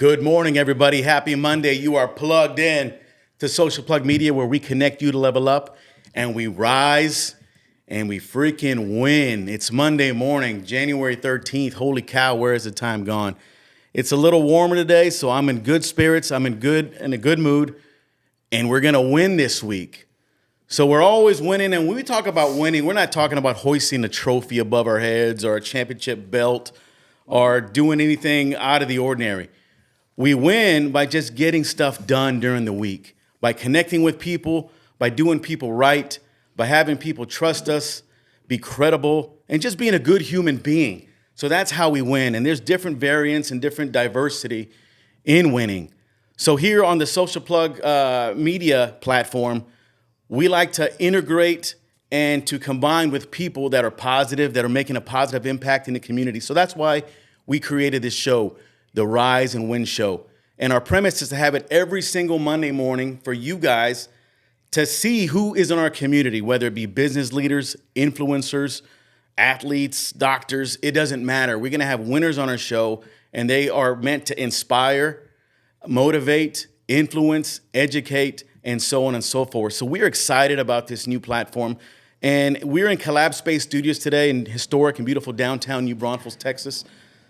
Good morning, everybody. Happy Monday. You are plugged in to Social Plug Media, where we connect you to level up and we rise and we freaking win. It's Monday morning, January 13th. Holy cow, where is the time gone? It's a little warmer today, so I'm in good spirits. I'm in a good mood, and we're going to win this week. So we're always winning, and when we talk about winning, we're not talking about hoisting a trophy above our heads or a championship belt or doing anything out of the ordinary. We win by just getting stuff done during the week, by connecting with people, by doing people right, by having people trust us, be credible, and just being a good human being. So that's how we win. And there's different variants and different diversity in winning. So here on the Social Plug media platform, we like to integrate and to combine with people that are positive, that are making a positive impact in the community. So that's why we created this show, the Rise and Win Show. And our premise is to have it every single Monday morning for you guys to see who is in our community, whether it be business leaders, influencers, athletes, doctors, it doesn't matter. We're gonna have winners on our show, and they are meant to inspire, motivate, influence, educate, and so on and so forth. So we're excited about this new platform. And we're in CollabSpace Studios today in historic and beautiful downtown New Braunfels, Texas.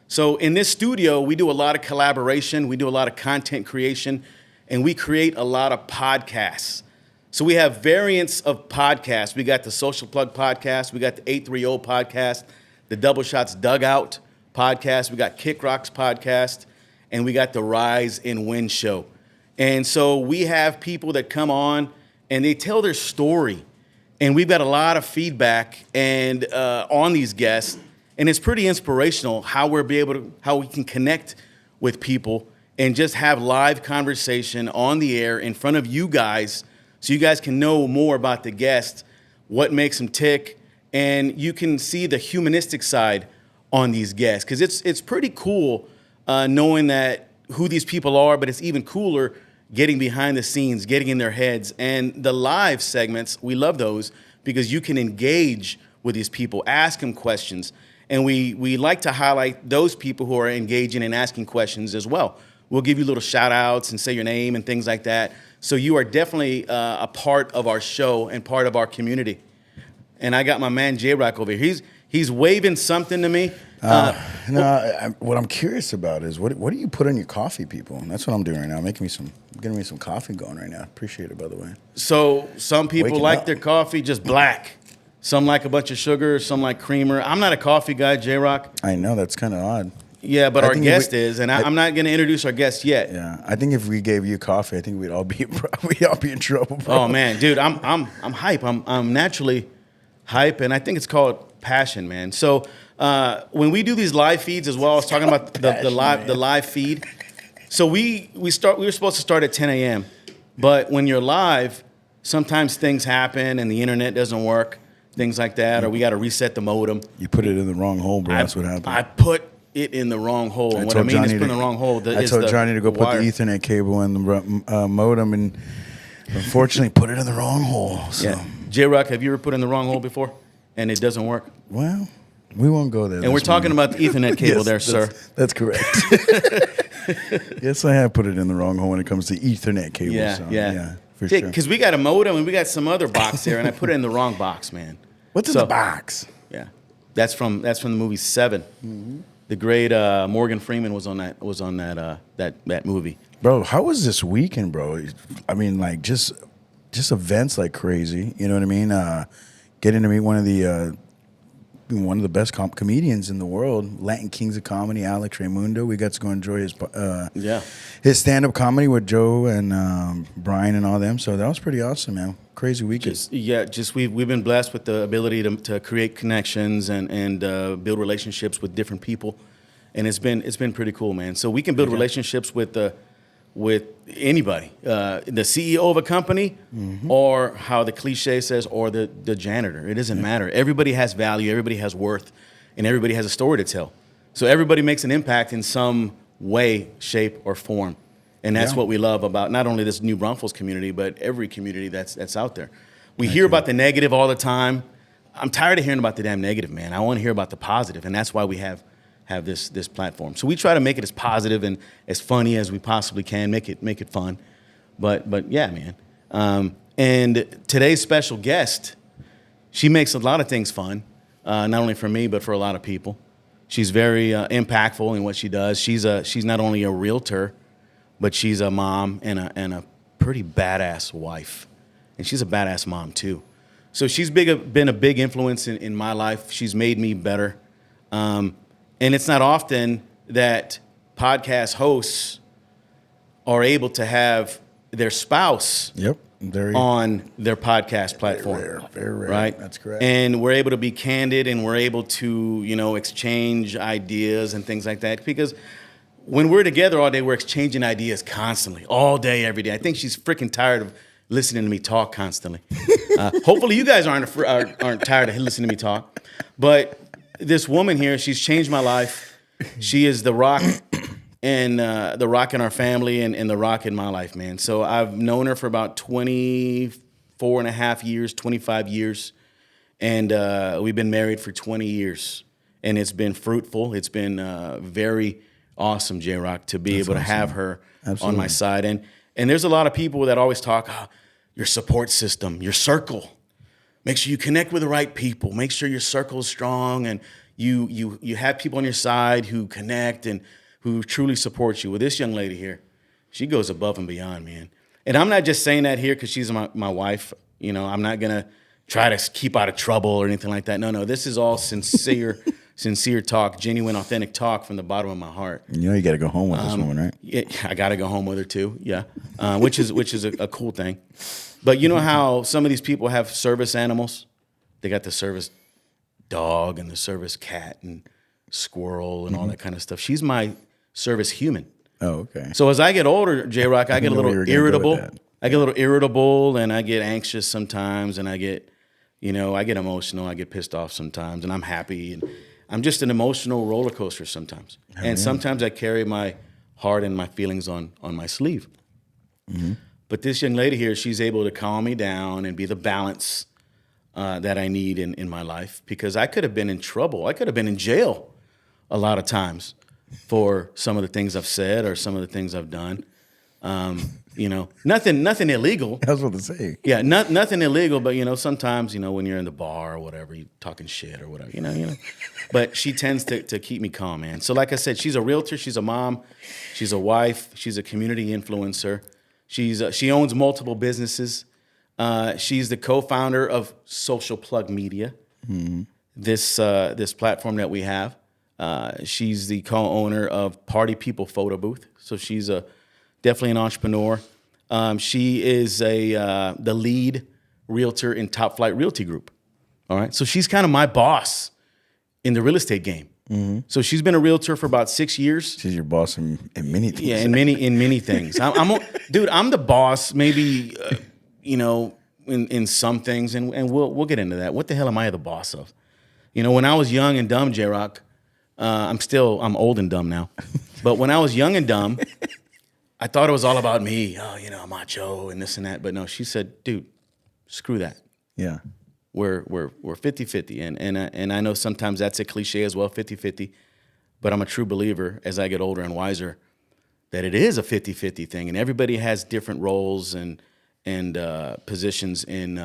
So in this studio, we do a lot of collaboration, we do a lot of content creation, and we create a lot of podcasts. So we have variants of podcasts. We got the Social Plug podcast, we got the 830 podcast, the Double Shots Dugout podcast, we got Kick Rock's podcast, and we got the Rise and Win Show. And so we have people that come on and they tell their story. And we've got a lot of feedback and on these guests. And it's pretty inspirational how how we can connect with people and just have live conversation on the air in front of you guys, so you guys can know more about the guest, what makes them tick, and you can see the humanistic side on these guests. Because it's pretty cool knowing that who these people are, but it's even cooler getting behind the scenes, getting in their heads. And the live segments, we love those because you can engage with these people, ask them questions. And we like to highlight those people who are engaging and asking questions as well. We'll give you little shout outs and say your name and things like that. So you are definitely a part of our show and part of our community. And I got my man JRock over here. He's waving something to me. What I'm curious about is what do you put in your coffee, people? That's what I'm doing right now. Getting me some coffee going right now. Appreciate it, by the way. So some people like their coffee just black. Some like a bunch of sugar, some like creamer. I'm not a coffee guy, JRock. I know, that's kind of odd. Yeah, but our guest is, and I'm not going to introduce our guest yet. Yeah, I think if we gave you coffee, I think we'd all be in trouble, bro. Oh man, dude, I'm hype. I'm naturally hype, and I think it's called passion, man. So when we do these live feeds as well, I was talking about the live feed. So we were supposed to start at 10 a.m., but when you're live, sometimes things happen and the internet doesn't work. Things like that, or we got to reset the modem. You put it in the wrong hole, bro. That's what happened. I put it in the wrong hole. And what I mean is put in the wrong hole. I told Johnny to go put the Ethernet cable in the modem, and unfortunately put it in the wrong hole. So. Yeah. JRock, have you ever put in the wrong hole before and it doesn't work? Well, we won't go there. And we're talking about the Ethernet cable there, sir. That's correct. Yes, I have put it in the wrong hole when it comes to Ethernet cable. Yeah. For sure. Because we got a modem and we got some other box there, and I put it in the wrong box, man. What's in the box? Yeah, that's from the movie Seven. Mm-hmm. The great Morgan Freeman was on that movie. Bro, how was this weekend, bro? I mean, like just events like crazy. You know what I mean? Getting to meet one of the best comedians in the world, Latin Kings of Comedy, Alex Raimundo. We got to go enjoy his stand-up comedy with Joe and Brian and all them. So that was pretty awesome, man. Crazy weekend. We've been blessed with the ability to create connections and build relationships with different people, and it's been pretty cool, man. So we can build relationships with anybody, the CEO of a company, or how the cliche says, or the janitor. It doesn't matter. Everybody has value, everybody has worth, and everybody has a story to tell. So everybody makes an impact in some way, shape, or form. And that's what we love about not only this New Braunfels community, but every community that's out there. We hear about the negative all the time. I'm tired of hearing about the damn negative, man. I want to hear about the positive, and that's why we have have this platform. So we try to make it as positive and as funny as we possibly can, make it fun. But yeah, man. And today's special guest, she makes a lot of things fun, not only for me but for a lot of people. She's very impactful in what she does. She's not only a realtor, but she's a mom and a pretty badass wife, and she's a badass mom too. So she's been a big influence in my life. She's made me better. And it's not often that podcast hosts are able to have their spouse on their podcast platform. Very rare. Right? That's correct. And we're able to be candid and we're able to, exchange ideas and things like that. Because when we're together all day, we're exchanging ideas constantly, all day, every day. I think she's freaking tired of listening to me talk constantly. Hopefully you guys aren't tired of listening to me talk. But this woman here, she's changed my life. She is the rock and the rock in our family and the rock in my life, man. So I've known her for about 24 and a half years, 25 years. And we've been married for 20 years. And it's been fruitful. It's been very awesome, JRock, to be able to have her on my side. And there's a lot of people that always talk, your support system, your circle. Make sure you connect with the right people. Make sure your circle is strong and you have people on your side who connect and who truly support you. Well, this young lady here, she goes above and beyond, man. And I'm not just saying that here because she's my wife. I'm not going to try to keep out of trouble or anything like that. No, this is all sincere talk, genuine, authentic talk from the bottom of my heart. You got to go home with this woman, right? Yeah, I got to go home with her too. Yeah, which is a cool thing. But you know how some of these people have service animals? They got the service dog and the service cat and squirrel and all that kind of stuff. She's my service human. Oh, okay. So as I get older, JRock, I get a little irritable. I get a little irritable and I get anxious sometimes, and I get emotional. I get pissed off sometimes, and I'm happy. And I'm just an emotional roller coaster sometimes. Sometimes I carry my heart and my feelings on my sleeve. Mm-hmm. But this young lady here, she's able to calm me down and be the balance that I need in my life, because I could have been in trouble. I could have been in jail a lot of times for some of the things I've said or some of the things I've done. Nothing illegal. I was about to say. Yeah, nothing illegal, but sometimes, when you're in the bar or whatever, you talking shit or whatever, But she tends to keep me calm, man. So like I said, she's a realtor, she's a mom, she's a wife, she's a community influencer. She owns multiple businesses. She's the co-founder of Social Plug Media, this platform that we have. She's the co-owner of Party People Photobooth. So she's definitely an entrepreneur. She is the lead realtor in Flight Realty Group. All right. So she's kind of my boss in the real estate game. Mm-hmm. So she's been a realtor for about 6 years. She's your boss in many things. Yeah, in many things. I'm the boss. Maybe in some things, and we'll get into that. What the hell am I the boss of? When I was young and dumb, JRock, I'm old and dumb now. But when I was young and dumb, I thought it was all about me. Oh, macho and this and that. But no, she said, dude, screw that. Yeah. We're 50-50. And I know sometimes that's a cliche as well, 50-50. But I'm a true believer as I get older and wiser that it is a 50-50 thing. And everybody has different roles and positions in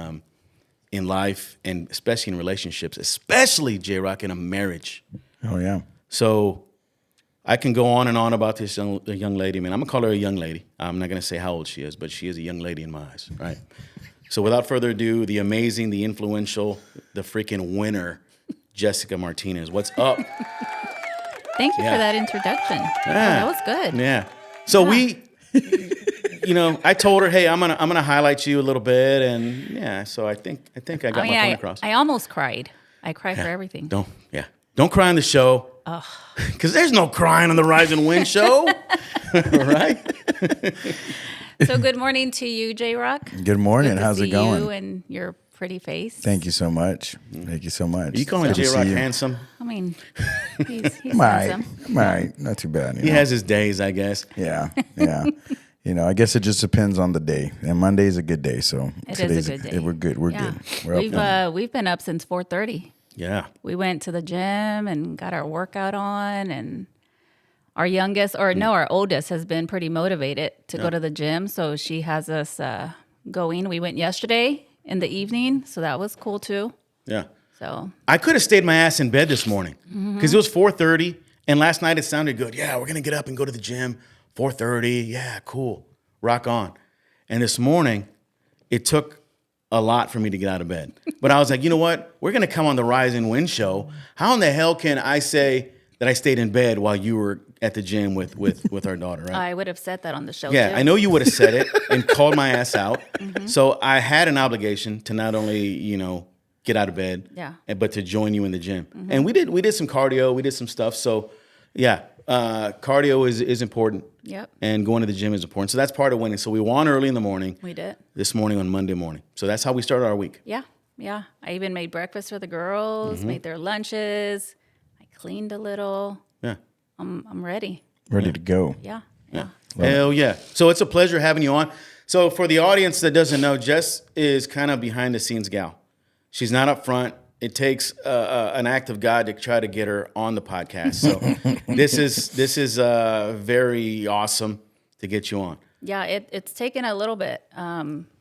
life, and especially in relationships, especially, JRock, in a marriage. Oh, yeah. So I can go on and on about this young lady, man. I'm going to call her a young lady. I'm not going to say how old she is, but she is a young lady in my eyes, right? So without further ado, the amazing, the influential, the freaking winner, Jessica Martinez. What's up? Thank you for that introduction. Yeah. That was good. Yeah. So I told her, hey, I'm gonna highlight you a little bit, and yeah. So I think I got my point across. I almost cried. I cry for everything. Don't cry on the show. Because there's no crying on the Rise and Win show, right? So good morning to you, JRock. Good morning. Good to How's see it going? you and your pretty face. Thank you so much. Thank you so much. Are you calling JRock handsome? I mean, he's I'm all right. handsome. I'm all right. Not too bad. He has his days, I guess. Yeah. I guess it just depends on the day. And Monday's a good day, so it is a good day. We're good. We're good. We've been up since 4:30. Yeah. We went to the gym and got our workout on, and our oldest has been pretty motivated to go to the gym. So she has us going. We went yesterday in the evening, so that was cool too. Yeah. So I could have stayed my ass in bed this morning because it was 4:30, and last night it sounded good. Yeah, we're gonna get up and go to the gym. 4:30. Yeah, cool. Rock on. And this morning, it took a lot for me to get out of bed. But I was like, you know what? We're gonna come on the Rise and Win show. How in the hell can I say that I stayed in bed while you were at the gym with our daughter? Right? I would have said that on the show. Yeah, too. I know you would have said it and called my ass out. So I had an obligation to not only, get out of bed, but to join you in the gym. And we did some cardio, we did some stuff. So yeah, cardio is important. Yep. And going to the gym is important. So that's part of winning. So we won early in the morning. We did. This morning on Monday morning. So that's how we started our week. Yeah. Yeah. I even made breakfast for the girls, made their lunches. I cleaned a little. Yeah. I'm ready. Ready to go. Yeah. Yeah. Hell yeah. So it's a pleasure having you on. So for the audience that doesn't know, Jess is kind of behind the scenes gal. She's not up front. It takes an act of God to try to get her on the podcast. So this is very awesome to get you on. Yeah, it's taken a little bit.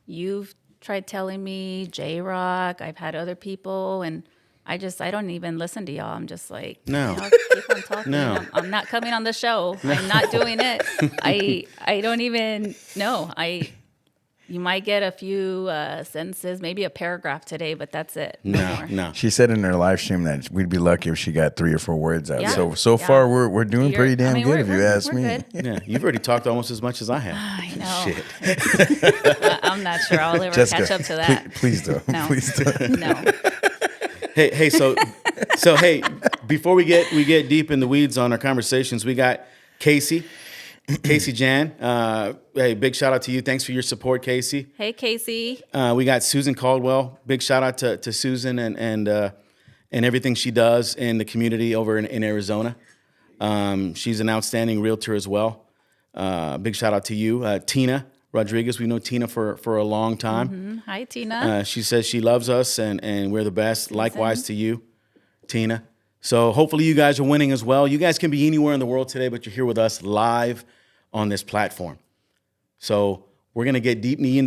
You've tried telling me JRock. I've had other people, and I don't even listen to y'all. I'm just like, No. y'all keep on talking. No. I'm not coming on the show. I'm not doing it. I don't even know. You might get a few sentences, maybe a paragraph today, but that's it. No. She said in her live stream that we'd be lucky if she got 3 or 4 words out. Yeah. So far we're doing pretty damn good if you ask me. Good. Yeah, you've already talked almost as much as I have. I know. Shit. I'm not sure I'll ever Jessica, catch up to that. Please don't. No. Please don't. No. Hey, so hey, before we get deep in the weeds on our conversations, we got Casey Jan. Hey, big shout out to you. Thanks for your support, Casey. Hey, Casey. We got Susan Caldwell. Big shout out to Susan and everything she does in the community over in Arizona. She's an outstanding realtor as well. Big shout out to you, Tina Rodriguez. We know Tina for a long time. Hi, Tina. She says she loves us and we're the best. Likewise to you, Tina. So hopefully you guys are winning as well. You guys can be anywhere in the world today, but you're here with us live on this platform. So we're gonna get knee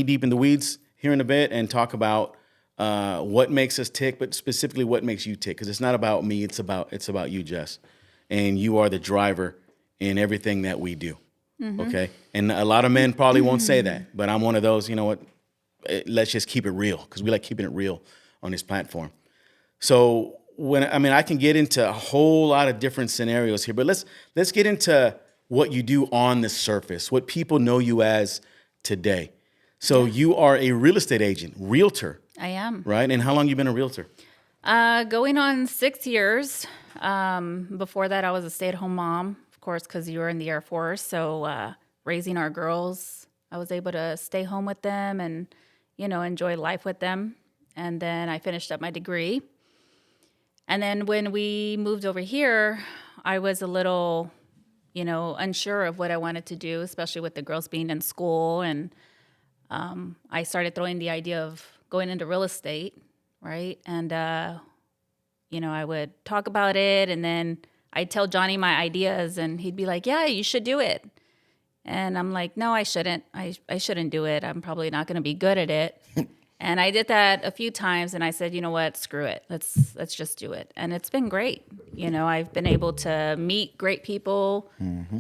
deep in the weeds here in a bit and talk about what makes us tick, but specifically what makes you tick. Because it's not about me, it's about you, Jess. And you are the driver in everything that we do. Okay? And a lot of men probably won't say that, but I'm one of those, you know what, let's just keep it real, because we like keeping it real on this platform. So I can get into a whole lot of different scenarios here, but let's get into what you do on the surface, what people know you as today. So you are a real estate agent, realtor. I am. Right? And how long you been a realtor? Going on 6 years. Before that, I was a stay-at-home mom, of course, because you were in the Air Force. So raising our girls, I was able to stay home with them and, enjoy life with them. And then I finished up my degree. And then when we moved over here, I was a little, unsure of what I wanted to do, especially with the girls being in school. And I started throwing the idea of going into real estate, right? And, I would talk about it, and then I'd tell Johnny my ideas, and he'd be like, yeah, you should do it. And I'm like, no, I shouldn't. I shouldn't do it. I'm probably not going to be good at it. And I did that a few times, and I said, you know what, screw it. Let's just do it. And it's been great. I've been able to meet great people,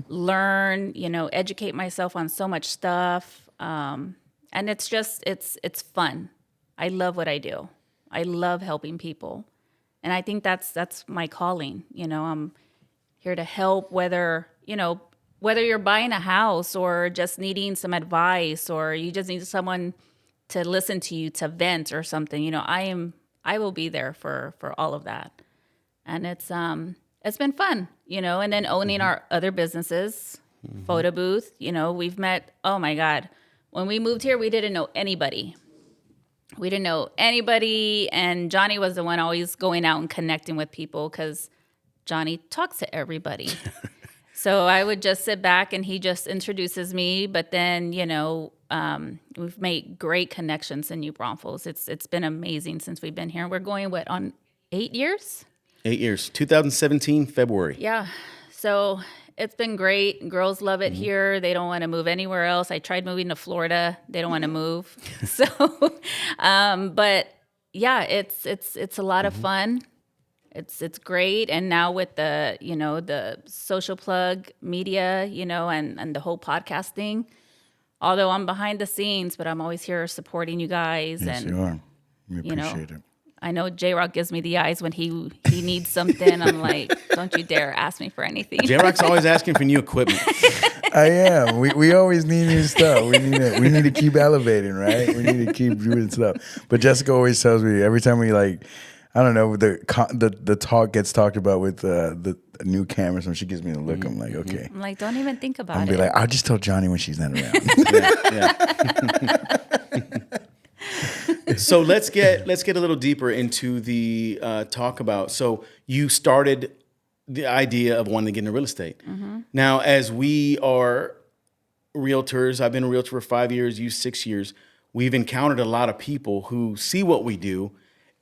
learn, educate myself on so much stuff. And it's just, it's fun. I love what I do. I love helping people. And I think that's my calling. I'm here to help, whether you're buying a house or just needing some advice, or you just need someone to listen to you, to vent or something. I will be there for all of that. And it's been fun, and then owning our other businesses, Photobooth, we've met, oh my God. When we moved here, we didn't know anybody. And Johnny was the one always going out and connecting with people, because Johnny talks to everybody. So I would just sit back and he just introduces me. But then, we've made great connections in New Braunfels. It's been amazing since we've been here. We're going on 8 years. 8 years. 2017 February. Yeah. So it's been great. Girls love it here. They don't want to move anywhere else. I tried moving to Florida. They don't want to move. So, but yeah, it's a lot of fun. It's great. And now with the, the social plug media, and the whole podcast thing, although I'm behind the scenes, but I'm always here supporting you guys. Yes, And, you are. We appreciate it. I know JRock gives me the eyes when he needs something. I'm like, don't you dare ask me for anything. JRock's always asking for new equipment. I am. We always need new stuff. We need to keep elevating, right? We need to keep doing stuff. But Jessica always tells me every time we I don't know, the talk gets talked about with the new cameras, and she gives me the look. I'm like, okay. I'm like, don't even think about I'm it. be like, I'll just tell Johnny when she's not around. Yeah. So let's get a little deeper into the talk about. So you started the idea of wanting to get into real estate. Now, as we are realtors, I've been a realtor for 5 years, you 6 years. We've encountered a lot of people who see what we do,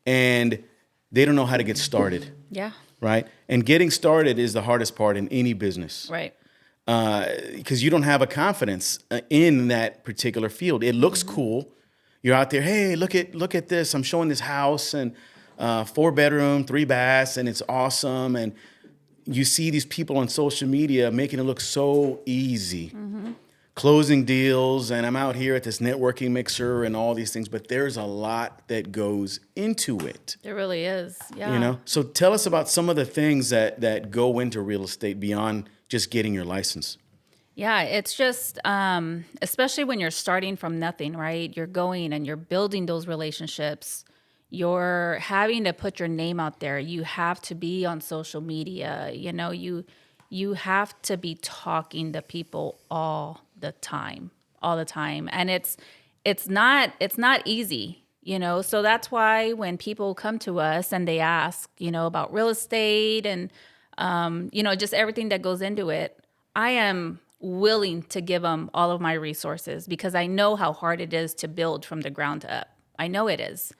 and they don't know how to get started. Yeah. Right. And getting started is the hardest part in any business. Right. Because you don't have a confidence in that particular field. It looks cool. You're out there, hey, look at this. I'm showing this house and 4-bedroom, 3 baths, and it's awesome. And you see these people on social media making it look so easy, closing deals, and I'm out here at this networking mixer and all these things. But there's a lot that goes into it. It really is. Yeah. So tell us about some of the things that go into real estate beyond just getting your license. Yeah, it's just, especially when you're starting from nothing, right? You're going and you're building those relationships. You're having to put your name out there. You have to be on social media. You have to be talking to people all the time. And it's not easy, So that's why when people come to us and they ask, about real estate and, just everything that goes into it, I am willing to give them all of my resources because I know how hard it is to build from the ground up. I know it is.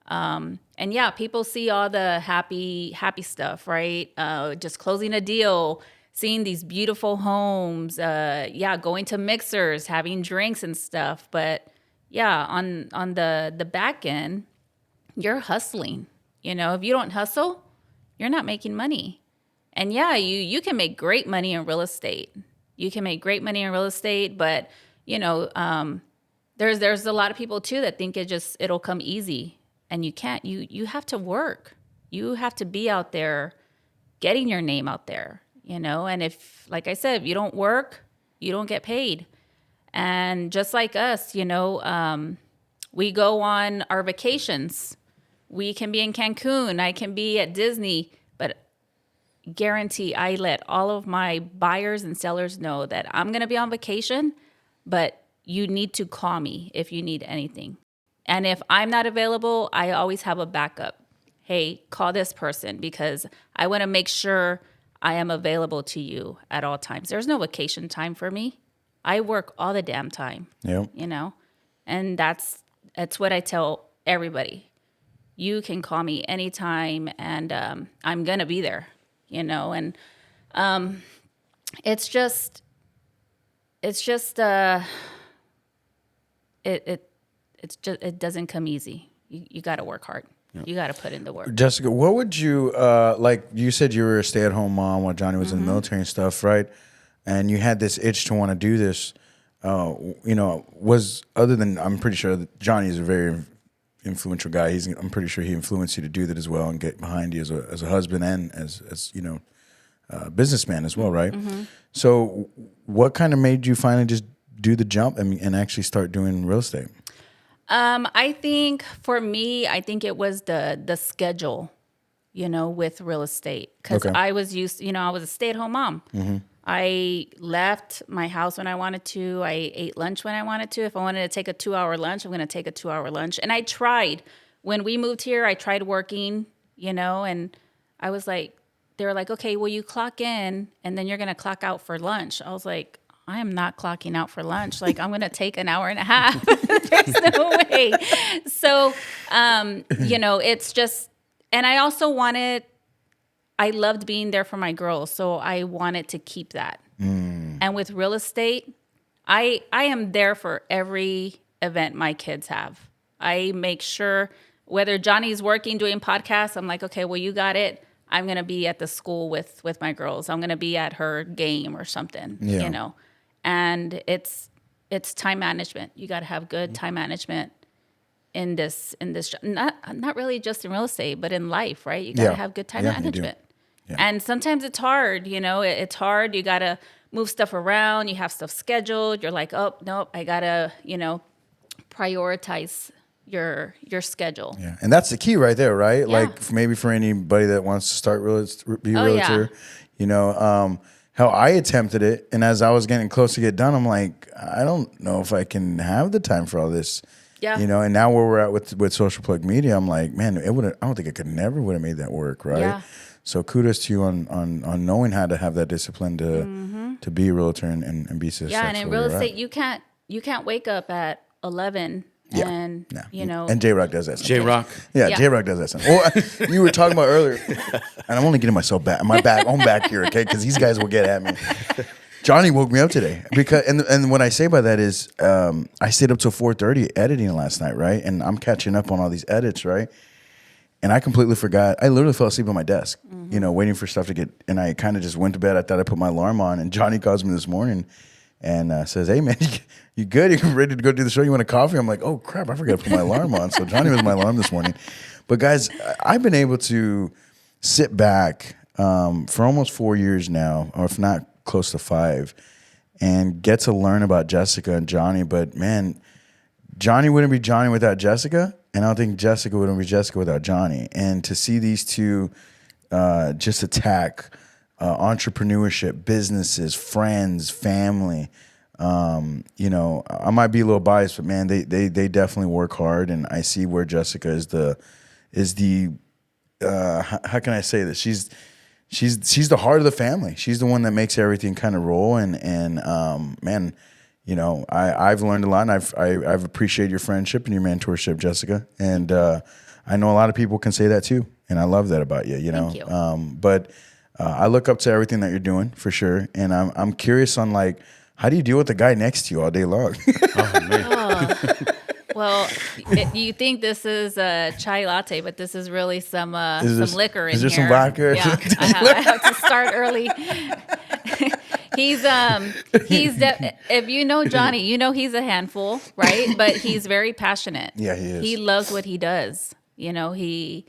And yeah, people see all the happy stuff, right? Just closing a deal, seeing these beautiful homes, going to mixers, having drinks and stuff. But yeah, on the back end, you're hustling. If you don't hustle, you're not making money. And yeah, you can make great money in real estate. You can make great money in real estate, but there's a lot of people too that think it'll come easy, and you can't. You have to work. You have to be out there, getting your name out there. And if, like I said, if you don't work, you don't get paid. And just like us, we go on our vacations. We can be in Cancun. I can be at Disney, but guarantee I let all of my buyers and sellers know that I'm going to be on vacation, but you need to call me if you need anything. And if I'm not available, I always have a backup. Hey, call this person because I want to make sure I am available to you at all times. There's no vacation time for me. I work all the damn time. Yep. And that's what I tell everybody. You can call me anytime, and I'm going to be there. And it doesn't come easy. You got to work hard. Yep. You got to put in the work. Jessica, what would you like? You said you were a stay-at-home mom while Johnny was in the military and stuff, right? And you had this itch to want to do this. Was other than I'm pretty sure that Johnny is a very influential guy. I'm pretty sure he influenced you to do that as well and get behind you as a husband and as businessman as well, right? So what kind of made you finally just do the jump and actually start doing real estate? I think for me, it was the schedule, with real estate. Because I was used, I was a stay-at-home mom. I left my house when I wanted to. I ate lunch when I wanted to. If I wanted to take a 2-hour lunch, I'm going to take a 2-hour lunch. And I tried. When we moved here, I tried working, and I was like, they were like, okay, well, you clock in and then you're going to clock out for lunch. I was like, I am not clocking out for lunch. Like, I'm going to take an hour and a half. There's no way. So, it's just, And I loved being there for my girls, so I wanted to keep that. And with real estate, I am there for every event my kids have. I make sure whether Johnny's working doing podcasts, I'm like, okay, well, you got it. I'm gonna be at the school with my girls. I'm gonna be at her game or something, Yeah. you know. And it's time management. You got to have good time management in this not really just in real estate, but in life, right? You got to have good time management. Yeah. And sometimes it's hard, you know, it's hard. You got to move stuff around. You have stuff scheduled. You're like, oh, nope, I got to, you know, prioritize your schedule. Yeah, and that's the key right there, right? Yeah. Like maybe for anybody that wants to start be a Oh, realtor, you know, how I attempted it, and as I was getting close to get done, I'm like, I don't know if I can have the time for all this. Yeah. You know, and now where we're at with Social Plug Media, I'm like, man, I don't think I could never would have made that work, right? Yeah. So kudos to you on knowing how to have that discipline to be a realtor and be successful. Yeah, and in real estate, you can't wake up at 11 and you know. And JRock does that. JRock. Yeah, Yeah. JRock does that. Well, you were talking about earlier, and I'm only getting myself back, own back here, okay? Because these guys will get at me. Johnny woke me up today because, and what I say by that is, I stayed up till 4:30 editing last night, right? And I'm catching up on all these edits, right? And I completely forgot. I literally fell asleep on my desk, you know, waiting for stuff to get. And I kind of just went to bed. I thought I put my alarm on, and Johnny calls me this morning and says, "Hey man, you good? You ready to go do the show? You want a coffee?" I'm like, "Oh crap, I forgot to put my alarm on." So Johnny was my alarm this morning. But guys, I've been able to sit back for almost 4 years now, or if not close to 5, and get to learn about Jessica and Johnny. But man, Johnny wouldn't be Johnny without Jessica, and I don't think Jessica wouldn't be Jessica without Johnny. And to see these two just attack entrepreneurship, businesses, friends, family, you know, I might be a little biased, but man, they definitely work hard, and I see where Jessica is the how can I say this? She's the heart of the family. She's the one that makes everything kind of roll. And man, you know, I've learned a lot, and I've appreciated your friendship and your mentorship, Jessica. And I know a lot of people can say that too, and I love that about you. You know, Thank you. But I look up to everything that you're doing for sure, and I'm curious on like, how do you deal with the guy next to you all day long? Oh man. Well, you think this is a chai latte, but this is really some liquor in here. Is there some vodka? Yeah, I have to start early. If you know Johnny, you know he's a handful, right? But he's very passionate. Yeah, he is. He loves what he does. You know, he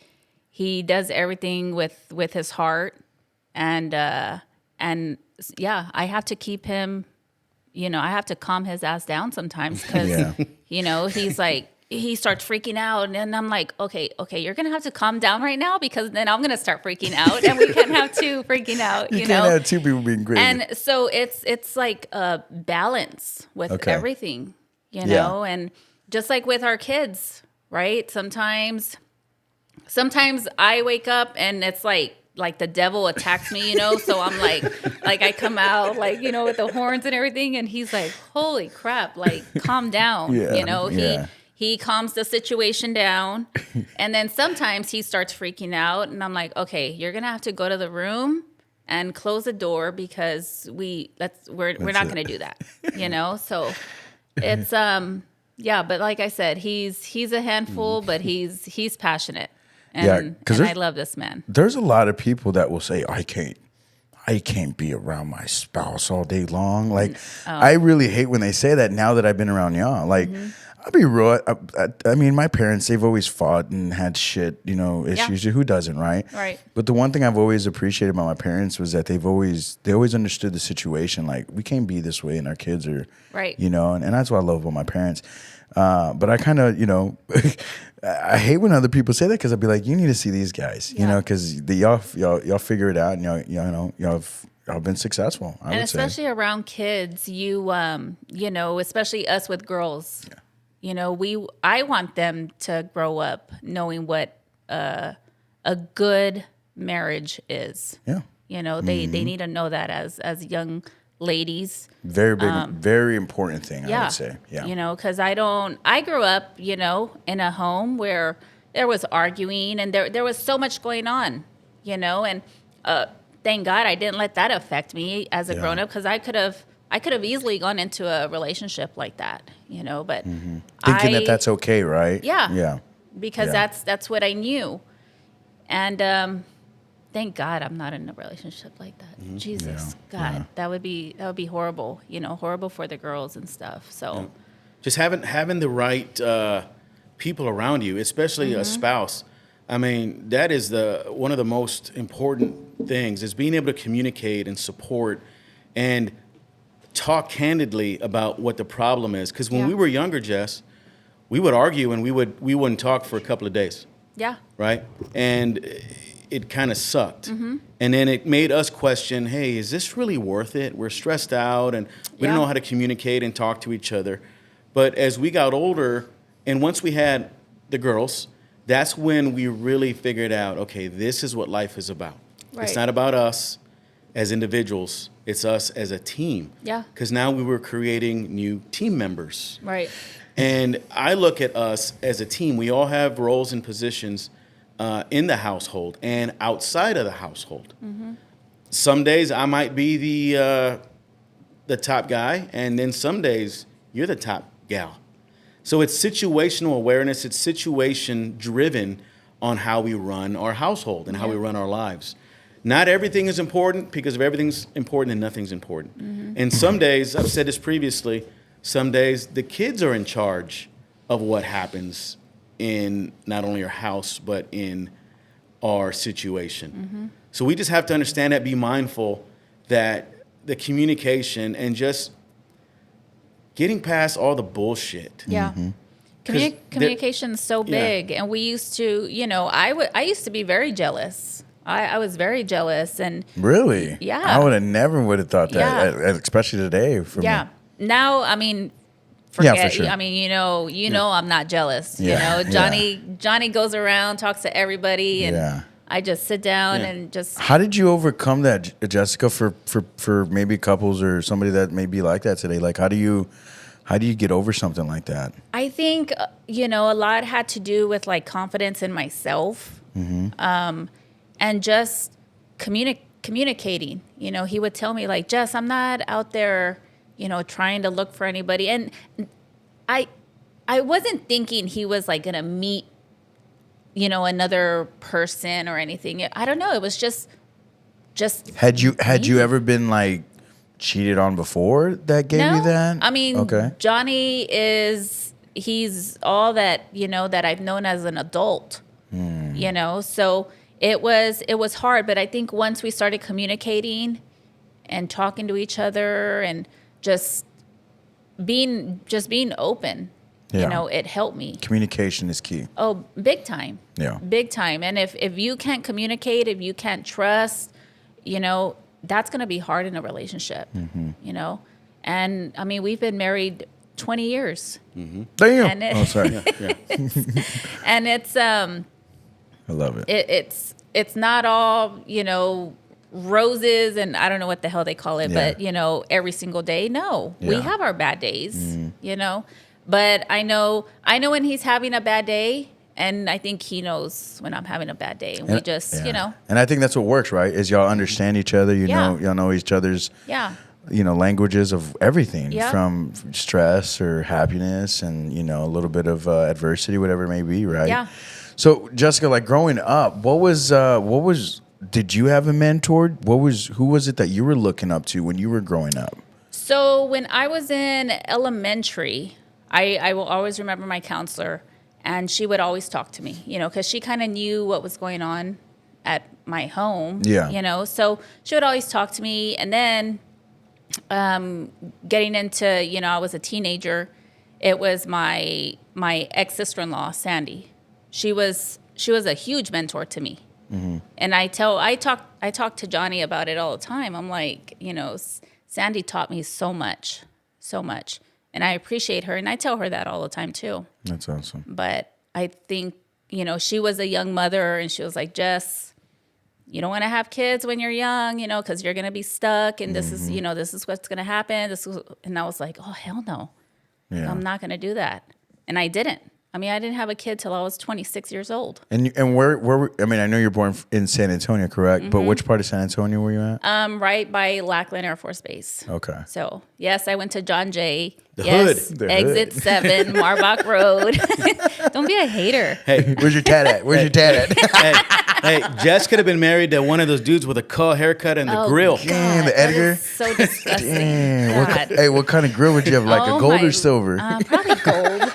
does everything with his heart, and yeah, I have to keep him. You know, I have to calm his ass down sometimes because, you know, he's like, he starts freaking out. And I'm like, okay, you're going to have to calm down right now because then I'm going to start freaking out. And we can't have two freaking out, you know? Can't have two people being crazy. And so it's like a balance with everything, you know? And just like with our kids, right? Sometimes I wake up and it's like the devil attacks me, you know? So I'm like I come out like, you know, with the horns and everything. And he's like, holy crap, like calm down, you know? He calms the situation down. And then sometimes he starts freaking out. And I'm like, okay, you're going to have to go to the room and close the door because we're not going to do that, you know? So it's, yeah, but like I said, he's a handful, but he's passionate. And I love this man. There's a lot of people that will say, I can't be around my spouse all day long. Like, I really hate when they say that now that I've been around y'all. Like, I'll be real. I mean, my parents, they've always fought and had shit, you know, issues. Who doesn't, right? Right. But the one thing I've always appreciated about my parents was that they always understood the situation. Like, we can't be this way and our kids are, right. You know, and that's what I love about my parents. But I kind of, you know, I hate when other people say that because I'd be like, you need to see these guys, you know, because y'all figure it out and y'all have been successful. I would especially say. Around kids, you know, especially us with girls, you know, I want them to grow up knowing what a good marriage is. Yeah. You know, they need to know that as young ladies. Very big, very important thing, I would say. Yeah. You know, because I grew up, you know, in a home where there was arguing, and there was so much going on, and thank God I didn't let that affect me as a grown up, because I could have easily gone into a relationship like that, but Thinking that that's okay, right? Yeah. because Yeah. that's what I knew, and thank God I'm not in a relationship like that. Jesus, God, that would be horrible, horrible for the girls and stuff. So Just having the right people around you, especially a spouse. I mean, that is one of the most important things, is being able to communicate and support and talk candidly about what the problem is. Because when we were younger, Jess, we would argue and we wouldn't talk for a couple of days, yeah, right? And it kind of sucked. And then it made us question, hey, is this really worth it? We're stressed out and we don't know how to communicate and talk to each other. But as we got older, and once we had the girls, that's when we really figured out, okay, this is what life is about. Right. It's not about us as individuals. It's us as a team. Yeah. Because now we were creating new team members. right, And I look at us as a team. We all have roles and positions in the household and outside of the household. Some days I might be the top guy, and then some days you're the top gal. So it's situational awareness. It's situation driven on how we run our household and how we run our lives. Not everything is important, because if everything's important, then nothing's important. And some days, I've said this previously, some days the kids are in charge of what happens in not only our house, but in our situation. So we just have to understand that, be mindful that the communication and just getting past all the bullshit. yeah. 'Cause Communication's so big, and we used to, I used to be very jealous. I was very jealous, and Really? Yeah. I would have thought that, especially today for me. Now, I mean, forget. for sure. I mean, I'm not jealous. Yeah, Johnny goes around, talks to everybody, and I just sit down and just. How did you overcome that, Jessica, for maybe couples or somebody that may be like that today? Like, how do you get over something like that? I think, a lot had to do with like confidence in myself, and just communicating. He would tell me like, Jess, I'm not out there, trying to look for anybody. And I wasn't thinking he was like going to meet, another person or anything. I don't know. It was just. Had you ever been like cheated on before that gave you that? I mean, okay. Johnny he's all that, that I've known as an adult, so it was hard. But I think once we started communicating and talking to each other and just being open, it helped me. Communication is key. Oh, big time. Yeah. Big time. And if you can't communicate, if you can't trust, that's going to be hard in a relationship, And I mean, we've been married 20 years. Damn. And sorry. and it's I love it. It's not all, roses and I don't know what the hell they call it, but every single day. No, we have our bad days, but I know when he's having a bad day, and I think he knows when I'm having a bad day, and we just, And I think that's what works, right? Is y'all understand each other, y'all know each other's languages of everything, from stress or happiness and, a little bit of adversity, whatever it may be, right? Yeah. So Jessica, like growing up, did you have a mentor? Who was it that you were looking up to when you were growing up? So when I was in elementary, I will always remember my counselor, and she would always talk to me, because she kind of knew what was going on at my home, so she would always talk to me. And then getting into, I was a teenager, it was my ex-sister-in-law, Sandy. She was a huge mentor to me. And I talk to Johnny about it all the time. I'm like, Sandy taught me so much, and I appreciate her, and I tell her that all the time too. That's awesome. But I think, she was a young mother, and she was like, Jess, you don't want to have kids when you're young, because you're going to be stuck, and this is, this is what's going to happen. And I was like, oh, hell no. Yeah. I'm not going to do that. And I didn't. I mean, I didn't have a kid till I was 26 years old. And where I mean, I know you're born in San Antonio, correct? But which part of San Antonio were you at? Right by Lackland Air Force Base. Okay. So, yes, I went to John Jay. The yes, hood. The Exit hood. 7, Marbach Road. Don't be a hater. Hey, Where's your tat at? Where's your tat at? hey, Jess could have been married to one of those dudes with a cull haircut and the grill. God, Damn, the that Edgar. is so disgusting. Damn. God. Hey, what kind of grill would you have? Like a gold or silver? Probably gold.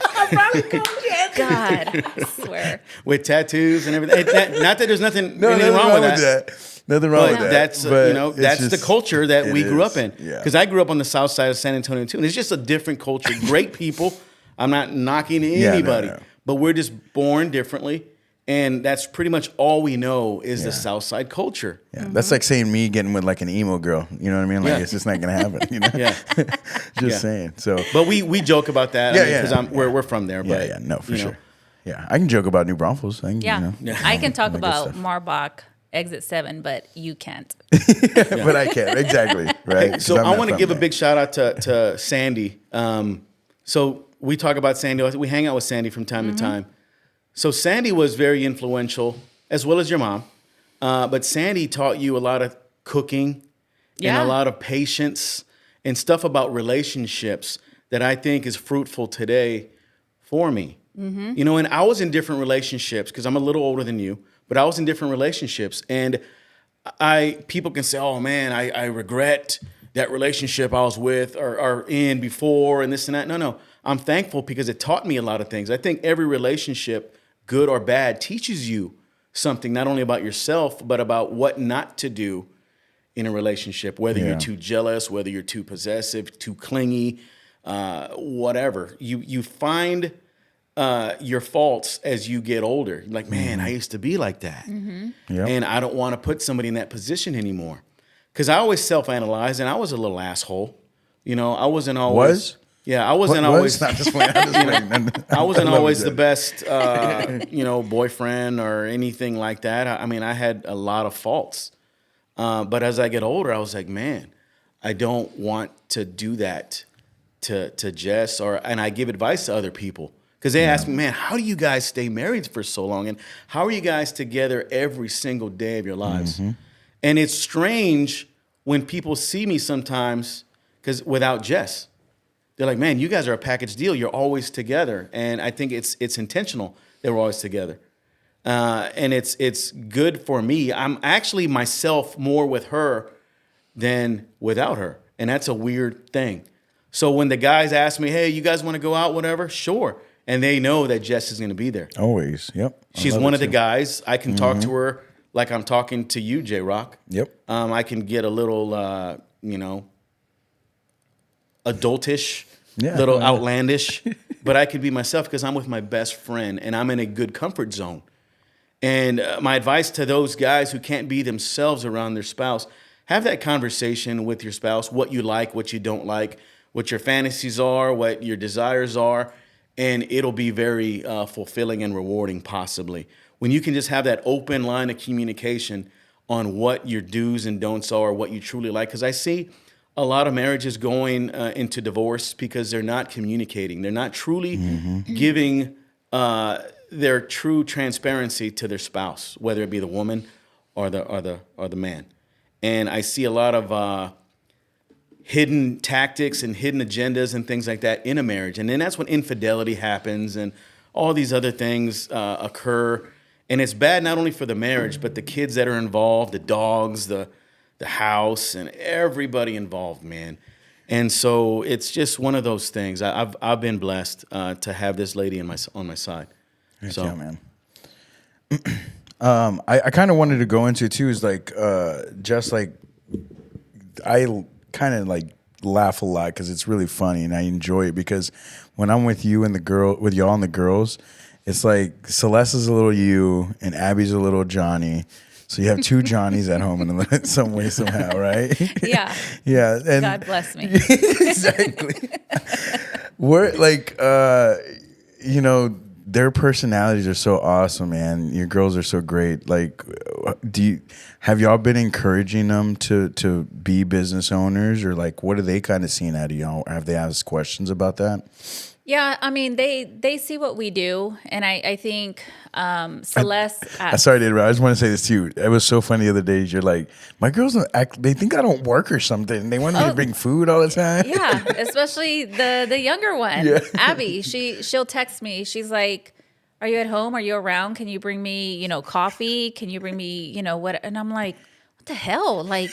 God, I swear. With tattoos and everything. Not that there's anything wrong with that. Nothing wrong with But that. that's But that's it's the just- culture that it we grew is. up in. Yeah. Because I grew up on the south side of San Antonio too, and it's just a different culture. Great people. I'm not knocking anybody, no. but we're just born differently, and that's pretty much all we know is the south side culture. Yeah, that's like saying me getting with like an emo girl. You know what I mean? Like Yeah. it's just not gonna happen. You know? Yeah. Just Yeah. saying. So But we joke about that. Yeah, Because yeah. we're from there. yeah, But, yeah, no, for you know, sure. Yeah, I can joke about New Braunfels. I can, Yeah. you know, I can talk all that about good stuff. Marbach Exit 7, but you can't. But I can't exactly right. 'Cause So I'm I not want to from give a there. big shout out to Sandy. So we talk about Sandy. We hang out with Sandy from time to time. So Sandy was very influential, as well as your mom. But Sandy taught you a lot of cooking and Yeah. a lot of patience and stuff about relationships that I think is fruitful today for me. You know, and I was in different relationships because I'm a little older than you, but I was in different relationships. And people can say, oh man, I regret that relationship I was with or in before and this and that. No. I'm thankful because it taught me a lot of things. I think every relationship, good or bad, teaches you something, not only about yourself, but about what not to do in a relationship, whether Yeah. you're too jealous, whether you're too possessive, too clingy, whatever. You find your faults as you get older. You're like, man, I used to be like that. Yep. And I don't want to put somebody in that position anymore. Because I always self-analyze, and I was a little asshole. You know, I wasn't always... Was? Yeah, I wasn't What always... was? Not just playing. I'm just playing. I wasn't love always it, the Jess. best, boyfriend or anything like that. I mean, I had a lot of faults. But as I get older, I was like, man, I don't want to do that to Jess, and I give advice to other people because they ask me, man, how do you guys stay married for so long, and how are you guys together every single day of your lives? And it's strange when people see me sometimes because without Jess, they're like, man, you guys are a package deal. You're always together, and I think it's intentional that we're always together. And it's good for me. I'm actually myself more with her than without her. And that's a weird thing. So when the guys ask me, hey, you guys want to go out, whatever? Sure. And they know that Jess is going to be there. Always. Yep. I She's love one it of the too. guys. I can talk to her like I'm talking to you, JRock. Yep. I can get a little, adultish, Yeah. little outlandish, but I could be myself because I'm with my best friend and I'm in a good comfort zone. And my advice to those guys who can't be themselves around their spouse, have that conversation with your spouse, what you like, what you don't like, what your fantasies are, what your desires are, and it'll be very fulfilling and rewarding possibly. When you can just have that open line of communication on what your do's and don'ts are, what you truly like. Because I see a lot of marriages going into divorce because they're not communicating. They're not truly giving their true transparency to their spouse, whether it be the woman or the man. And I see a lot of hidden tactics and hidden agendas and things like that in a marriage. And then that's when infidelity happens and all these other things occur. And it's bad not only for the marriage, but the kids that are involved, the dogs, the house, and everybody involved, man. And so it's just one of those things. I've been blessed to have this lady on my side. Heck So, yeah, man. I kind of wanted to go into too is like just like I kind of like laugh a lot because it's really funny and I enjoy it because when I'm with you and with y'all and the girls, it's like Celeste is a little you and Abby's a little Johnny. So you have two Johnnies at home in some way, somehow, right? Yeah. Yeah. And God bless me. exactly. We're like, their personalities are so awesome, man. Your girls are so great. Like, have y'all been encouraging them to be business owners, or like, what are they kind of seeing out of y'all? Have they asked questions about that? Yeah, I mean, they see what we do, and I think Celeste. Sorry to interrupt. I just want to say this to you. It was so funny the other day. You're like, my girls don't act. They think I don't work or something. They want me to bring food all the time. Yeah, especially the younger one, Yeah. Abby. She'll text me. She's like, "Are you at home? Are you around? Can you bring me, coffee? Can you bring me, what?" And I'm like, "What the hell? Like,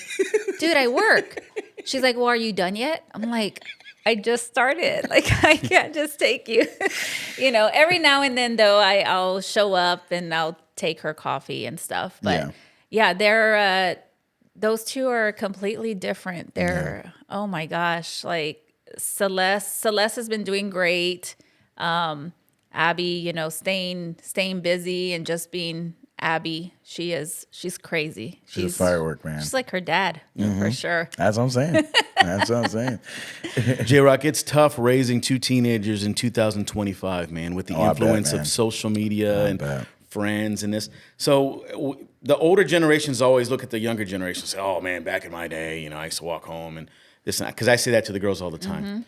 dude, I work." She's like, "Well, are you done yet?" I'm like, I just started. Like, I can't just take you. Every now and then, though, I'll show up and I'll take her coffee and stuff. But yeah, they're those two are completely different. They're oh my gosh, like Celeste has been doing great. Abby, staying busy and just being Abby. She's crazy. She's a firework, man. She's like her dad, for sure. That's what I'm saying. That's what I'm saying. JRock, it's tough raising two teenagers in 2025, man, with the influence man. of social media and friends and this. So the older generations always look at the younger generation and say, "Oh man, back in my day, I used to walk home and this and that." Because I say that to the girls all the time.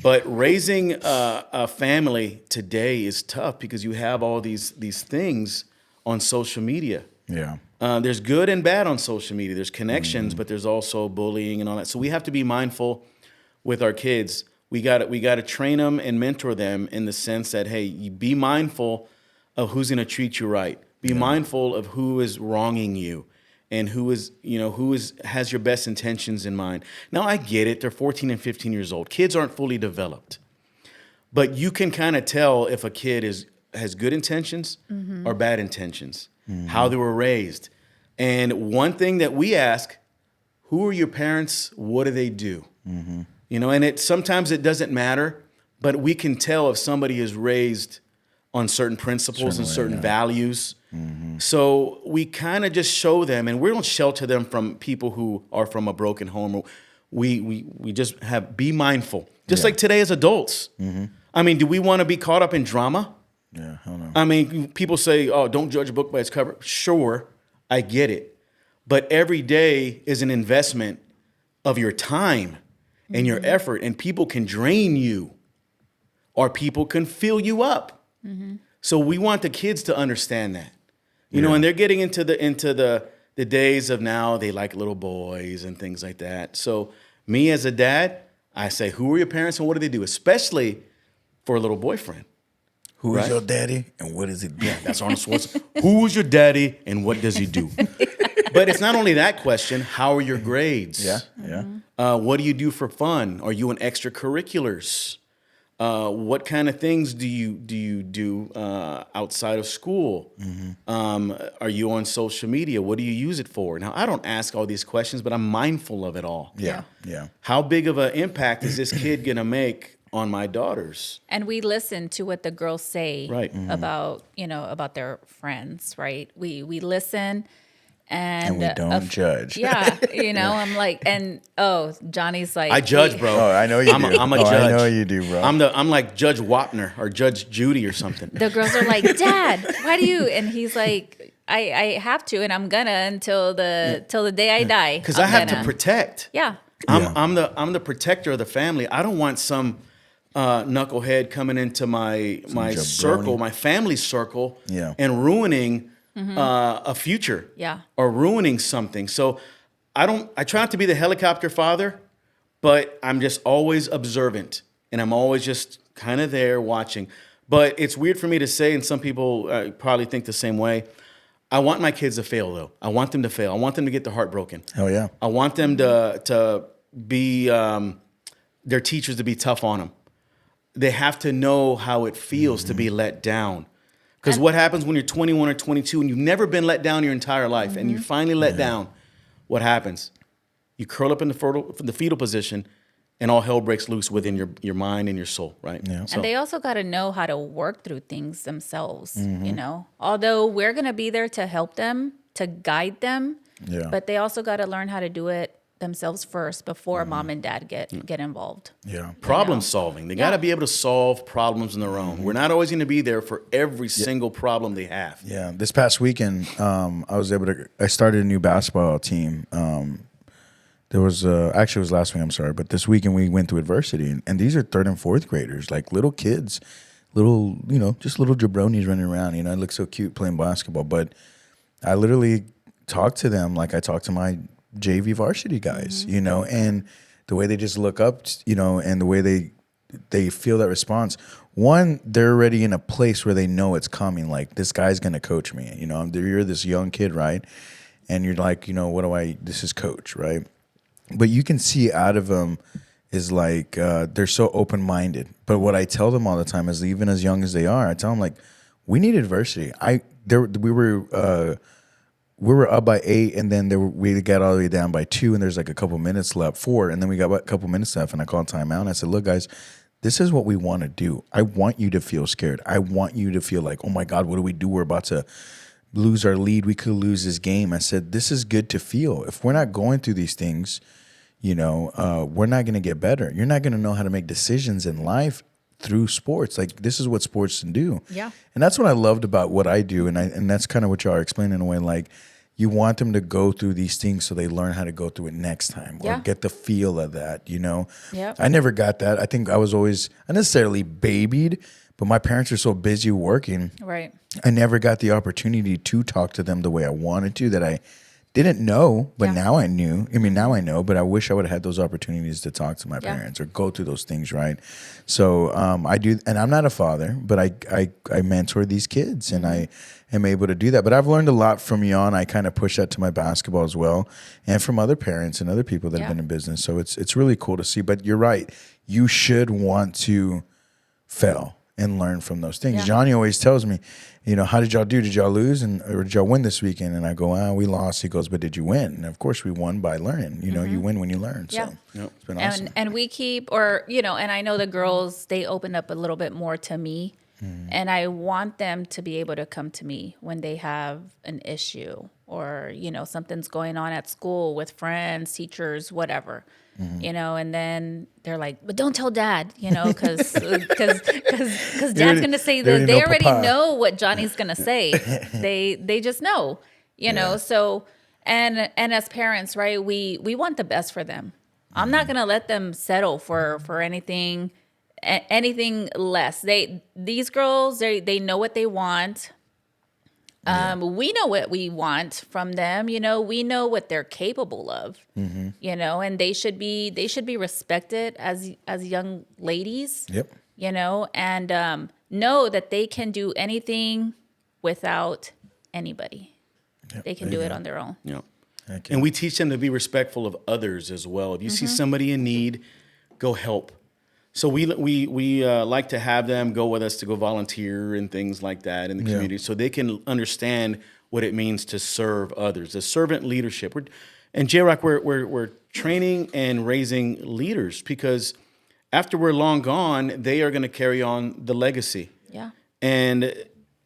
But raising a family today is tough because you have all these things on social media. Yeah. There's good and bad on social media. There's connections, but there's also bullying and all that. So we have to be mindful with our kids. We got to train them and mentor them in the sense that, hey, you be mindful of who's going to treat you right. Be mindful of who is wronging you and who has your best intentions in mind. Now, I get it. They're 14 and 15 years old. Kids aren't fully developed. But you can kind of tell if a kid has good intentions or bad intentions, how they were raised. And one thing that we ask, who are your parents? What do they do? And sometimes it doesn't matter, but we can tell if somebody is raised on certain principles and certain values. So we kind of just show them, and we don't shelter them from people who are from a broken home. We just be mindful, just like today as adults. I mean, do we want to be caught up in drama? Yeah, I don't know. I mean, people say, "Oh, don't judge a book by its cover." Sure, I get it. But every day is an investment of your time and your effort, and people can drain you or people can fill you up. So we want the kids to understand that. And they're getting into the days of now they like little boys and things like that. So me as a dad, I say, who are your parents and what do they do? Especially for a little boyfriend. Who is your daddy and what does he do? Yeah, that's Arnold Schwarzenegger. Who's your daddy and what does he do? But it's not only that question. How are your grades? Yeah. What do you do for fun? Are you in extracurriculars? What kind of things do you do outside of school? Are you on social media? What do you use it for? Now, I don't ask all these questions, but I'm mindful of it all. Yeah. How big of an impact is this kid going to make on my daughters? And we listen to what the girls say about, about their friends, right? We listen and we don't judge. Yeah. I'm like, and Johnny's like, I judge, bro. Oh, I know you do. I'm a judge. I know you do, bro. I'm like Judge Wapner or Judge Judy or something. The girls are like, "Dad, why do you?" And he's like, I have to, and I'm gonna until the day I die. Because I have to protect. Yeah. I'm the protector of the family. I don't want some knucklehead coming into my circle, my family circle, and ruining a future, or ruining something. So I try not to be the helicopter father, but I'm just always observant, and I'm always just kind of there watching. But it's weird for me to say, and some people probably think the same way. I want my kids to fail, though. I want them to fail. I want them to get their heart broken. Hell yeah. I want them to be their teachers to be tough on them. They have to know how it feels to be let down. Because what happens when you're 21 or 22 and you've never been let down your entire life and you finally let down, what happens? You curl up in the fetal position and all hell breaks loose within your mind and your soul, right? Yeah. And they also got to know how to work through things themselves, Although we're going to be there to help them, to guide them, but they also got to learn how to do it themselves first before mom and dad get involved. Yeah. Problem solving. They got to be able to solve problems on their own. We're not always going to be there for every single problem they have. Yeah. This past weekend, I started a new basketball team. There was actually it was last week. I'm sorry, but this weekend we went through adversity, and these are 3rd and 4th graders, like little kids, little just little jabronis running around. It looks so cute playing basketball, but I literally talk to them like I talk to my JV varsity guys. And the way they just look up, and the way they feel that response. One, they're already in a place where they know it's coming. Like, this guy's gonna coach me. You're this young kid, right? And you're like, this is coach, right? But you can see out of them is like they're so open-minded. But what I tell them all the time is, even as young as they are, I tell them, like, we need adversity. We were up by 8, and then we got all the way down by 2, and there's like a couple minutes left, 4, and then we got a couple minutes left, and I called timeout, and I said, look, guys, this is what we want to do. I want you to feel scared. I want you to feel like, oh my God, what do we do? We're about to lose our lead. We could lose this game. I said, this is good to feel. If we're not going through these things, we're not going to get better. You're not going to know how to make decisions in life through sports. Like, this is what sports can do. Yeah. And that's what I loved about what I do. And that's kind of what y'all are explaining in a way. Like, you want them to go through these things so they learn how to go through it next time, or get the feel of that, Yep. I never got that. I think I was always unnecessarily babied, but my parents are so busy working. Right. I never got the opportunity to talk to them the way I wanted to, that I didn't know, but now I knew. Now I know, but I wish I would have had those opportunities to talk to my parents or go through those things, right? So I do, and I'm not a father, but I mentor these kids, and I am able to do that. But I've learned a lot from Jan. I kind of push that to my basketball as well, and from other parents and other people that have been in business. So it's really cool to see. But you're right. You should want to fail and learn from those things. Johnny always tells me, how did y'all do? Did y'all lose or did y'all win this weekend? And I go, we lost. He goes, but did you win? And of course we won by learning. You win when you learn. Yeah. So it's been awesome. And we keep, and I know the girls, they opened up a little bit more to me. And I want them to be able to come to me when they have an issue, or, something's going on at school with friends, teachers, whatever. And then they're like, but don't tell Dad, because Dad's going to say that they already know what Johnny's going to say. They just know, so, and as parents, right, we want the best for them. I'm not going to let them settle for anything less. These girls, they know what they want. We know what we want from them. We know what they're capable of. And they should be respected as young ladies. Yep. And know that they can do anything without anybody. Yep. They can do it on their own. Yeah. And we teach them to be respectful of others as well. If you see somebody in need, go help. So we like to have them go with us to go volunteer and things like that in the community, so they can understand what it means to serve others. The servant leadership. And JRock, we're training and raising leaders, because after we're long gone, they are going to carry on the legacy. Yeah. And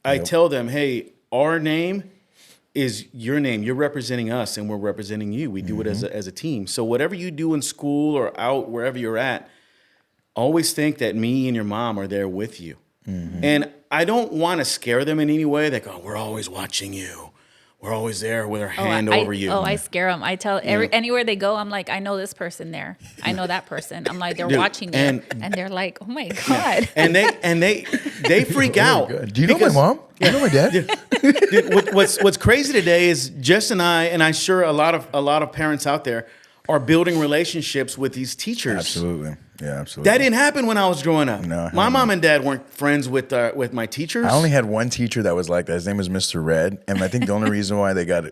I tell them, hey, our name is your name. You're representing us, and we're representing you. We do it as a team. So whatever you do in school or out, wherever you're at, always think that me and your mom are there with you. And I don't want to scare them in any way. They go, we're always watching you. We're always there with our hand over you. I scare them. I tell anywhere they go, I'm like, I know this person there. I know that person. I'm like, they're watching you. And they're like, oh my God. And they freak out. Do you know my mom? Do you know my dad? Dude, what's crazy today is Jess and I'm sure a lot of parents out there are building relationships with these teachers. Absolutely. Yeah, absolutely. That didn't happen when I was growing up. No, my mom and dad weren't friends with my teachers. I only had one teacher that was like that. His name was Mr. Red. And I think the only reason why they got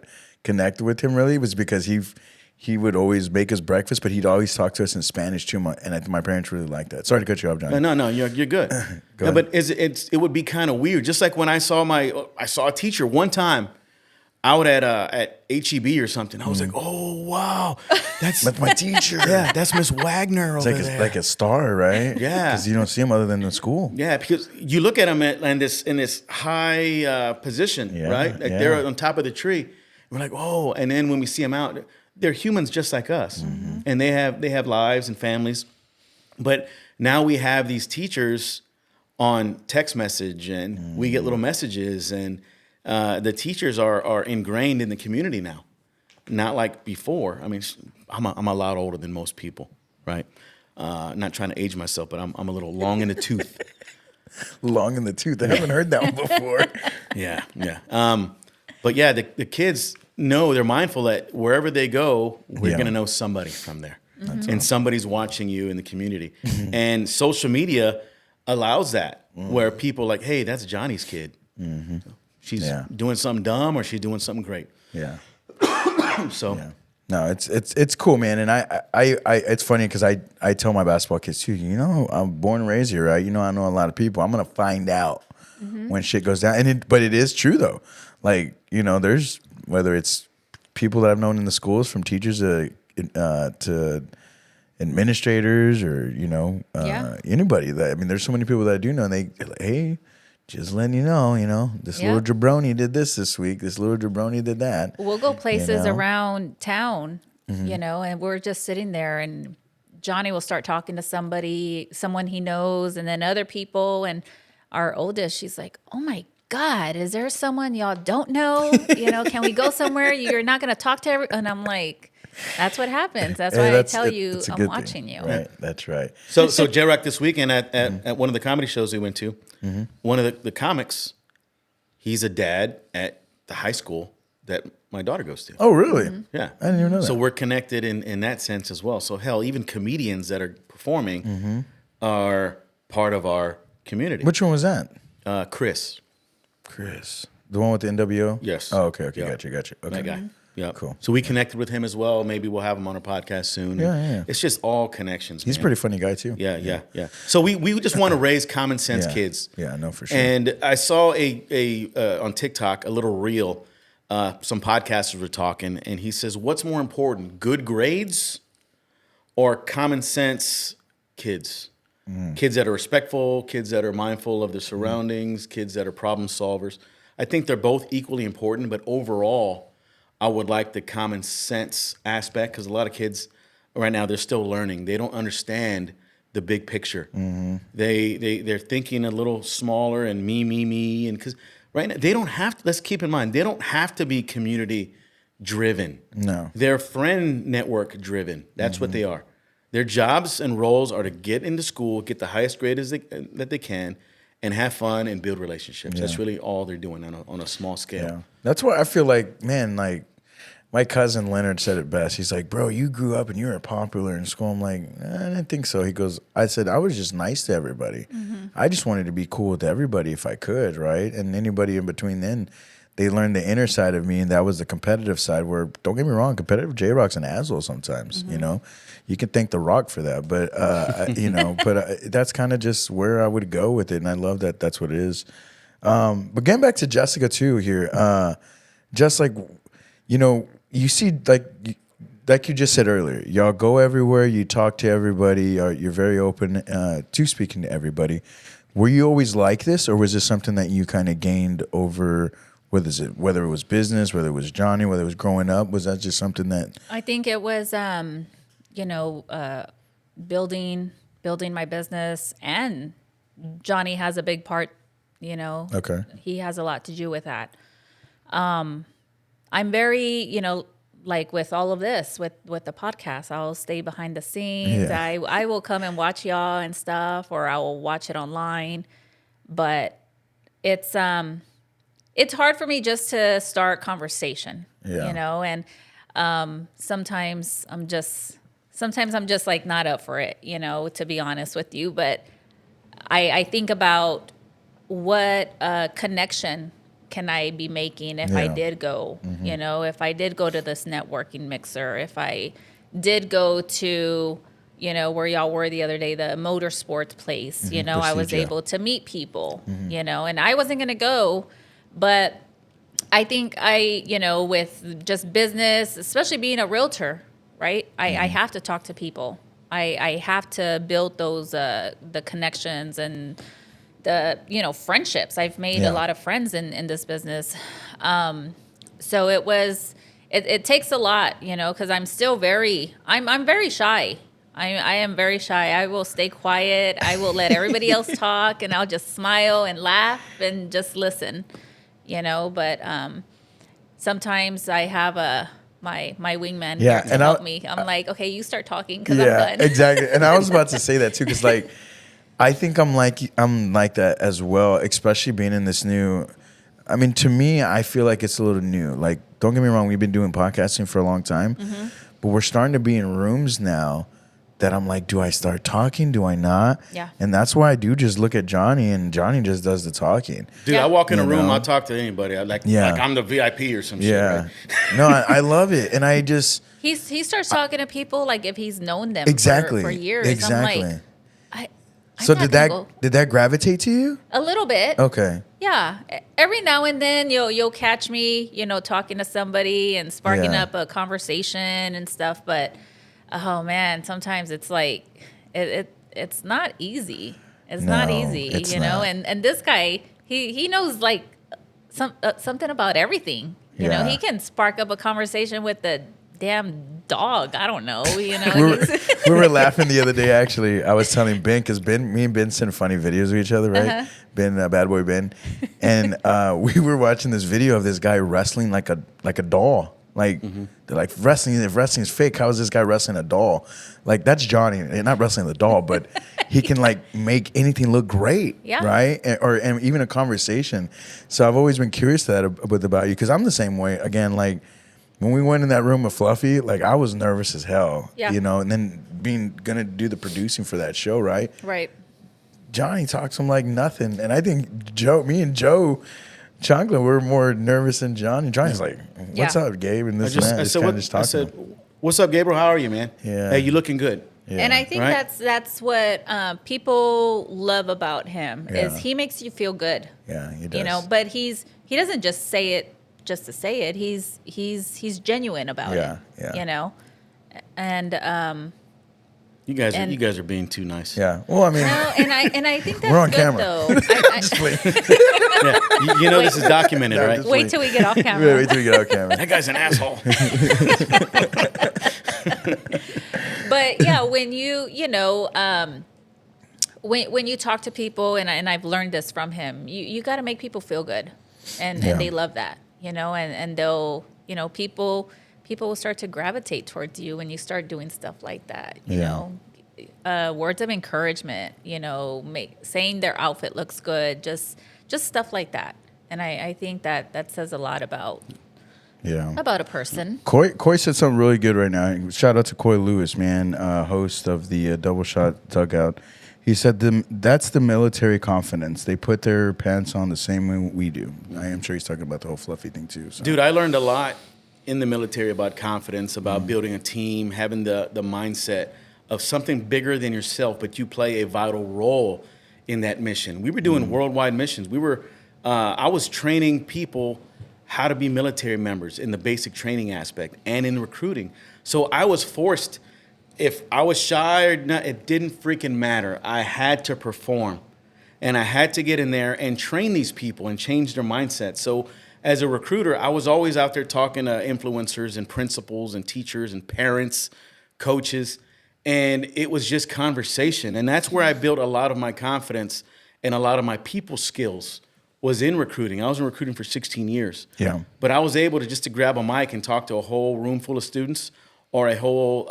connected with him really was because he would always make us breakfast, but he'd always talk to us in Spanish too. And I think my parents really liked that. Sorry to cut you off, Johnny. No, you're good. Go but it would be kind of weird. Just like when I saw a teacher one time out at HEB or something. I was like, oh wow, that's my teacher. Yeah, that's Miss Wagner over there. It's like a star, right? Yeah, because you don't see him other than in school. Yeah, because you look at him in this high position, right? Like they're on top of the tree. We're like, oh, and then when we see them out, they're humans just like us, and they have lives and families. But now we have these teachers on text message, and we get little messages, and the teachers are ingrained in the community now. not like before. I mean, I'm a lot older than most people, right? Not trying to age myself, but I'm a little long in the tooth. Long in the tooth. I haven't heard that one before. Yeah. But yeah, the kids know, they're mindful that wherever they go, we're going to know somebody from there. And somebody's watching you in the community. And social media allows that, where people are like, hey, that's Johnny's kid. She's doing something dumb or she's doing something great. Yeah. So No, it's cool, man. And I it's funny because I tell my basketball kids too, you know, I'm born and raised here, right? You know, I know a lot of people. I'm gonna find out when shit goes down. But it is true though. Like, you know, there's, whether it's people that I've known in the schools, from teachers to administrators, or, you know, anybody that, I mean, there's so many people that I do know, and they're like, hey, just letting you know, this little jabroni did this week. This little jabroni did that. We'll go places you know? around town, you know, and we're just sitting there, and Johnny will start talking to someone he knows, and then other people. And our oldest, she's like, oh my God, is there someone y'all don't know? You know, can we go somewhere? You're not going to talk to everyone? And I'm like, that's what happens. That's why I tell you I'm watching you. Right, that's right. So JRock this weekend at one of the comedy shows we went to, one of the comics, he's a dad at the high school that my daughter goes to. Oh, really? Yeah. I didn't even know that. So we're connected in that sense as well. So hell, even comedians that are performing are part of our community. Which one was that? Chris. The one with the NWO? Yes. Oh, okay. Yeah. Gotcha. Okay. That guy. Yeah. Cool. So we connected with him as well. Maybe we'll have him on our podcast soon. Yeah. It's just all connections. He's a man. pretty funny guy too. Yeah. So we just want to raise common sense kids. Yeah, no, for sure. And I saw a on TikTok a little reel. Some podcasters were talking, and he says, "What's more important, good grades or common sense kids? Kids that are respectful, kids that are mindful of their surroundings, kids that are problem solvers. I think they're both equally important, but overall, I would like the common sense aspect, because a lot of kids right now, they're still learning. They don't understand the big picture. They're thinking a little smaller and me, and because right now they don't have to. Let's keep in mind, they don't have to be community driven. No, they're friend network driven. That's what they are. Their jobs and roles are to get into school, get the highest grade that they can, and have fun and build relationships. That's really all they're doing on a small scale. yeah. That's why I feel like, man, like my cousin Leonard said it best. He's like, bro, you grew up and you were popular in school. I'm like, I didn't think so. He goes, I said, I was just nice to everybody. I just wanted to be cool with everybody if I could, right? And anybody in between then, they learned the inner side of me, and that was the competitive side where, don't get me wrong, competitive JRock's an asshole sometimes, you know? You can thank The Rock for that, but, you know, but that's kind of just where I would go with it, and I love that that's what it is. But getting back to Jessica, too, here, just like, you know, you see, like you just said earlier, y'all go everywhere, you talk to everybody, you're very open to speaking to everybody. Were you always like this, or was this something that you kind of gained over, whether it was business, whether it was Johnny, whether it was growing up? Was that just something that... I think it was, you know, building my business, and Johnny has a big part, you know. Okay. He has a lot to do with that. I'm very, you know, like with all of this, with the podcast, I'll stay behind the scenes. Yeah. I will come and watch y'all and stuff, or I will watch it online. But it's hard for me just to start conversation, you know, and sometimes I'm just like not up for it, you know, to be honest with you. But I think about what connection can I be making if I did go, you know, if I did go to this networking mixer, if I did go to, you know, where y'all were the other day, the motorsports place, you know, I was able to meet people, you know, and I wasn't going to go, but I think you know, with just business, especially being a realtor, right? I have to talk to people. I have to build those, the connections and the, you know, friendships. I've made a lot of friends in this business. So it takes a lot, you know, because I'm still I'm very shy. I am very shy. I will stay quiet. I will let everybody else talk, and I'll just smile and laugh and just listen, you know. But sometimes I have my wingman Yeah, here to and help me. I'm like, okay, you start talking because I'm Yeah, done. exactly. And I was about to say that too, because like, I think I'm like that as well, especially being in this new. I mean, to me, I feel like it's a little new. Like, don't get me wrong, we've been doing podcasting for a long time, but we're starting to be in rooms now that I'm like, do I start talking? Do I not? Yeah. And that's why I do just look at Johnny, and Johnny just does the talking. Dude, Yeah. I walk in a You room, know? I'll talk to anybody. I like Yeah. I'm the VIP or some shit, Yeah. right? No, I love it. And I just. He starts talking to people like if he's known them Exactly. for years. Exactly. I'm like, I'm So not did gonna that go. did that gravitate to you? A little bit. Okay. Yeah. Every now and then you'll catch me, talking to somebody and sparking Yeah. up a conversation and stuff. But oh man, sometimes it's like it's not easy. It's not No, easy, it's not. And this guy, he knows like something about everything. Yeah. He can spark up a conversation with the damn dog. I don't know. We were laughing the other day. Actually, I was telling Ben, because me and Ben send funny videos of each other, right? Ben, bad boy Ben, and we were watching this video of this guy wrestling like a doll. Like they're like, wrestling. If wrestling is fake, how is this guy wrestling a doll? Like, that's Johnny. Not wrestling the doll, but he can like make anything look great, Yeah. right? And even a conversation. So I've always been curious to that about you, because I'm the same way. Again, like, when we went in that room with Fluffy, like, I was nervous as hell, Yeah. and then gonna do the producing for that show, right? Right. Johnny talks to him like nothing, and I think me and Joe Chocolate were more nervous than Johnny. Johnny's like, "What's Yeah. up, Gabe?" And this I and that. said, I said, "What's up, Gabriel? How are you, man? Yeah. Hey, you looking good?" Yeah. And I think Right? that's what people love about him is Yeah. he makes you feel good. Yeah, he does. But he doesn't just say it just to say it. He's genuine about Yeah, it. yeah. And You guys And- are being too nice. Yeah. Well, I mean, no, and I think that's We're on good camera. though. Yeah. You know this is documented, No, right? just- Wait till we get off camera. wait till we get out camera. That guy's an asshole. But yeah, when when you talk to people, and I've learned this from him, you got to make people feel good, and Yeah. they love that, and they'll, people will start to gravitate towards you when you start doing stuff like that, words of encouragement, saying their outfit looks good, just stuff like that, and I think that says a lot about Yeah. a person. Coy said something really good right now. Shout out to Coy Lewis, man, host of the Double Shot Dugout. He said that's the military confidence. They put their pants on the same way we do. I am sure he's talking about the whole Fluffy thing too. So. Dude, I learned a lot in the military about confidence, about building a team, having the mindset of something bigger than yourself, but you play a vital role in that mission. We were doing worldwide missions. I was training people how to be military members in the basic training aspect and in recruiting. So I was forced, if I was shy or not, it didn't freaking matter. I had to perform, and I had to get in there and train these people and change their mindset. So as a recruiter, I was always out there talking to influencers and principals and teachers and parents, coaches, and it was just conversation. And that's where I built a lot of my confidence and a lot of my people skills was in recruiting. I was in recruiting for 16 years. Yeah. But I was able to grab a mic and talk to a whole room full of students or a whole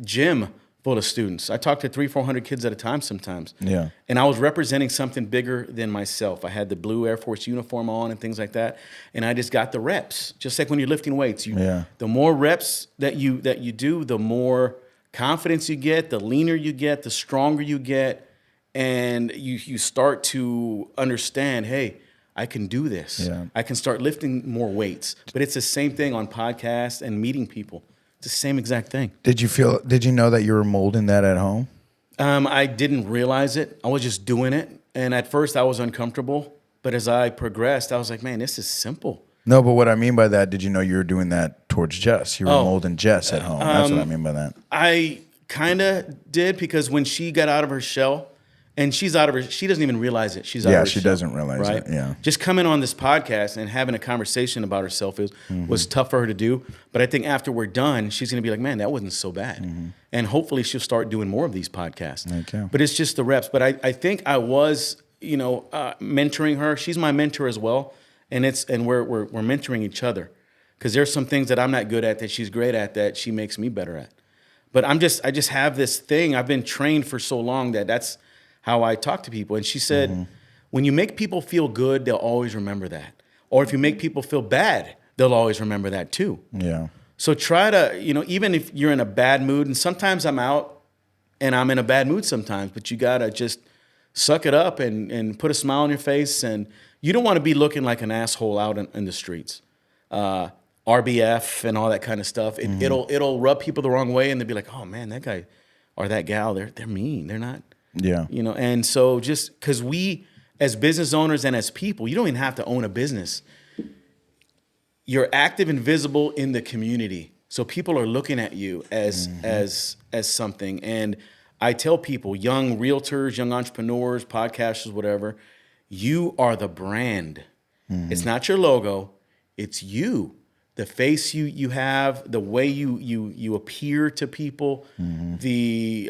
gym full of students. I talked to 300-400 kids at a time sometimes. Yeah. And I was representing something bigger than myself. I had the blue Air Force uniform on and things like that. And I just got the reps. Just like when you're lifting weights. The more reps that you do, the more confidence you get, the leaner you get, the stronger you get. And you start to understand, hey, I can do this. Yeah. I can start lifting more weights. But it's the same thing on podcasts and meeting people. It's the same exact thing. Did you know that you were molding that at home? I didn't realize it. I was just doing it. And at first I was uncomfortable. But as I progressed, I was like, man, this is simple. No, but what I mean by that, did you know you were doing that towards Jess? You were molding Jess at home. That's what I mean by that. I kind of did, because when she got out of her shell, and she doesn't even realize it. She's out of her she shell, doesn't realize it, yeah. Just coming on this podcast and having a conversation about herself was tough for her to do. But I think after we're done, she's going to be like, man, that wasn't so bad. And hopefully she'll start doing more of these podcasts. Okay. But it's just the reps. But I think I was, mentoring her. She's my mentor as well. And we're mentoring each other. because there's some things that I'm not good at that she's great at that she makes me better at. But I just have this thing. I've been trained for so long that that's how I talk to people. And she said, when you make people feel good, they'll always remember that. Or if you make people feel bad, they'll always remember that too. Yeah. So try to, even if you're in a bad mood, and sometimes I'm out and I'm in a bad mood sometimes, but you gotta just suck it up and put a smile on your face. And you don't want to be looking like an asshole out in the streets. RBF and all that kind of stuff. It'll rub people the wrong way, and they'll be like, "Oh man, that guy or that gal, they're mean. They're not." Yeah. And so just because we, as business owners and as people, you don't even have to own a business. You're active and visible in the community, so people are looking at you as something. And I tell people, young realtors, young entrepreneurs, podcasters, whatever, you are the brand. It's not your logo. It's you. The face you have, the way you appear to people, the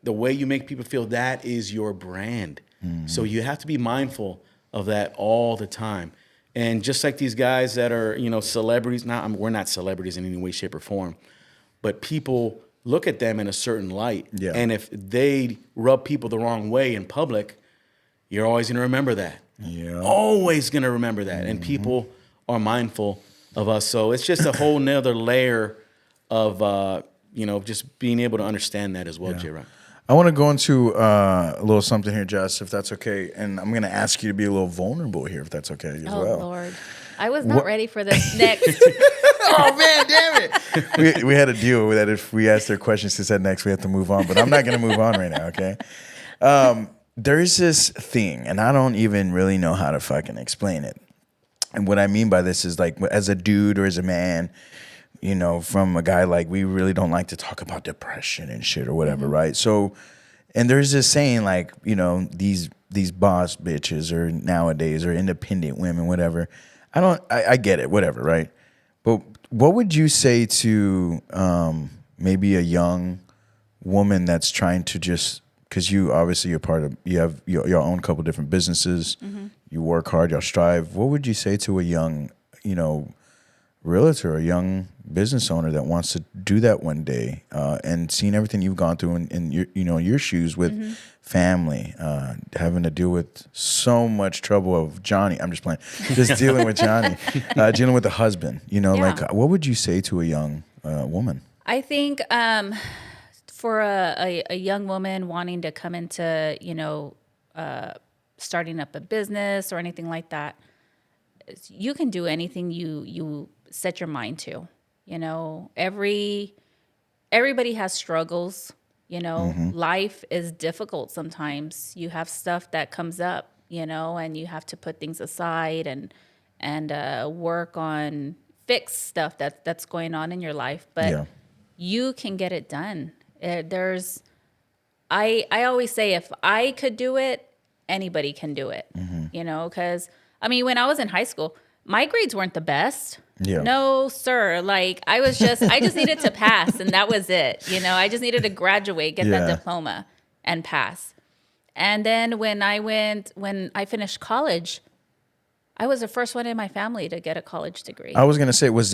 way you make people feel, that is your brand. So you have to be mindful of that all the time. And just like these guys that are, celebrities, we're not celebrities in any way, shape, or form, but people look at them in a certain light. Yeah. And if they rub people the wrong way in public, you're always going to remember that. Yeah. Always going to remember that. And people are mindful of us. So it's just a whole nother layer of, just being able to understand that as well, JRock. I want to go into a little something here, Jess, if that's okay. And I'm going to ask you to be a little vulnerable here, if that's okay as well. Oh, Lord. I was not ready for this next. Oh, man, damn it. We had a deal with that. If we asked their questions to said next, we have to move on. But I'm not going to move on right now, okay? There's this thing, and I don't even really know how to fucking explain it. And what I mean by this is, like, as a dude or as a man, from a guy, like, we really don't like to talk about depression and shit or whatever, right? So, and there's this saying, like, these boss bitches or nowadays or independent women, whatever. I get it, whatever, right? But what would you say to maybe a young woman that's trying to just, because you obviously you have your own couple different businesses, you work hard, you strive. What would you say to a young, realtor, a young business owner that wants to do that one day, and seeing everything you've gone through in your shoes with family, having to deal with so much trouble of Johnny. I'm just playing, just dealing with Johnny, dealing with the husband. Like, what would you say to a young woman? I think for a young woman wanting to come into, starting up a business or anything like that, you can do anything you set your mind to. Everybody has struggles. Life is difficult sometimes. You have stuff that comes up, and you have to put things aside and work on fix stuff that's going on in your life. But you can get it done. I always say, if I could do it, anybody can do it. Because when I was in high school, my grades weren't the best. Yeah. No, sir. Like, I just needed to pass, and that was it. I just needed to graduate, get that diploma, and pass. And then when I finished college, I was the first one in my family to get a college degree. I was gonna say, was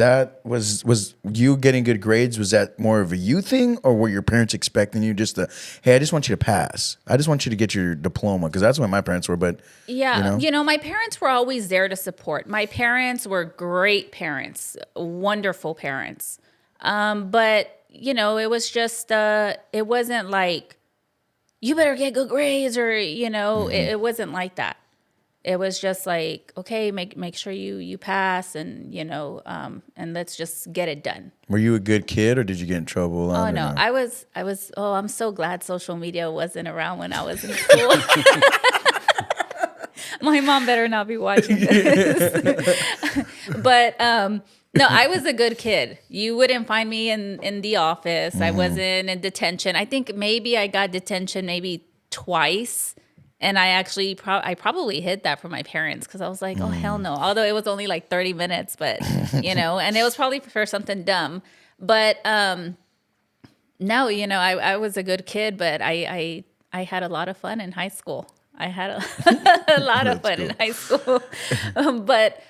you getting good grades? Was that more of a you thing, or were your parents expecting you just to, hey, I just want you to pass. I just want you to get your diploma, because that's what my parents were. But yeah, my parents were always there to support. My parents were great parents, wonderful parents. But it was just it wasn't like, you better get good grades, or it wasn't like that. It was just like, okay, make sure you pass, and and let's just get it done. Were you a good kid, or did you get in trouble? Oh no, I was. Oh, I'm so glad social media wasn't around when I was in school. My mom better not be watching this. But no, I was a good kid. You wouldn't find me in the office. I wasn't in detention. I think maybe I got detention maybe twice. And I actually I probably hid that from my parents, because I was like, oh, hell no. Although it was only like 30 minutes, but, and it was probably for something dumb. But no, I was a good kid, but I had a lot of fun in high school. I had a lot of fun in high school. But,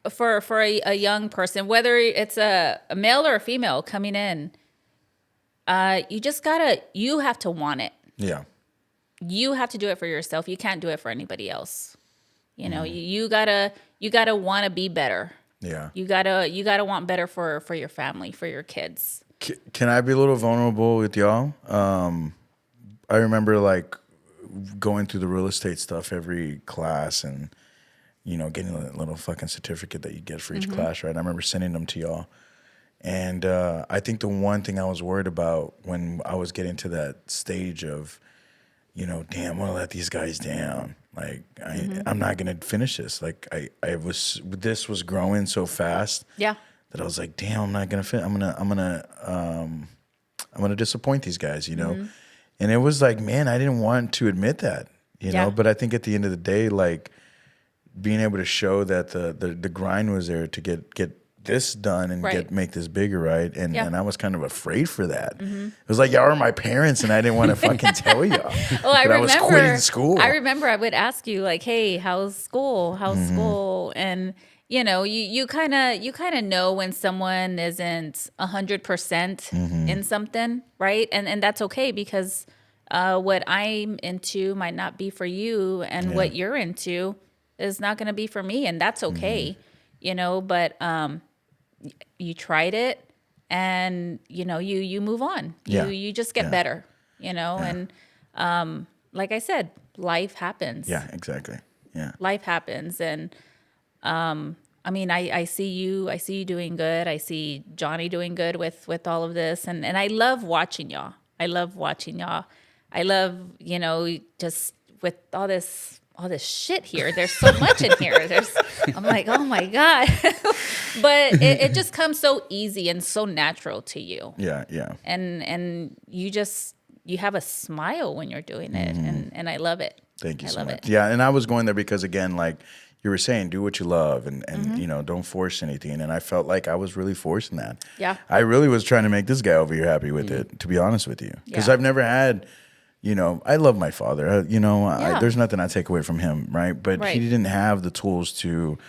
for a young person, whether it's a male or a female coming in, you have to want it. Yeah. You have to do it for yourself. You can't do it for anybody else. You know, you gotta want to be better. Yeah. You gotta want better for your family, for your kids. Can I be a little vulnerable with y'all? I remember like going through the real estate stuff every class and, you know, getting a little fucking certificate that you get for each class, right? I remember sending them to y'all. And I think the one thing I was worried about when I was getting to that stage of, you know, damn, I'm gonna let these guys down. Like, I'm not gonna finish this. Like, this was growing so fast. Yeah. That I was like, damn, I'm not gonna fit. I'm gonna disappoint these guys, you know. And it was like, man, I didn't want to admit that, you know. But I think at the end of the day, like being able to show that the grind was there to get this done and make this bigger, right? And I was kind of afraid for that. It was like y'all were my parents, and I didn't want to fucking tell y'all. Well, I was quitting school. I remember I would ask you like, "Hey, how's school? How's school?" And you know, you kind of know when someone isn't 100% in something, right? And that's okay because what I'm into might not be for you, and what you're into is not going to be for me, and that's okay, you know. But you tried it, and you know, you move on. You just get better, you know. And like I said, life happens. Yeah, exactly. Yeah, life happens, and I mean, I see you doing good. I see Johnny doing good with all of this, and I love watching y'all. I love, you know, just with all this shit here. There's so much in here. I'm like, oh my God. But it just comes so easy and so natural to you. Yeah, yeah. And you have a smile when you're doing it, and I love it. Thank you I so love much. it. Yeah, and I was going there because, again, like you were saying, do what you love and you know, don't force anything. And I felt like I was really forcing that. Yeah. I really was trying to make this guy over here happy with it, to be honest with you. Because I've never had, you know, I love my father. You know, there's nothing I take away from him, right? But he didn't have the tools to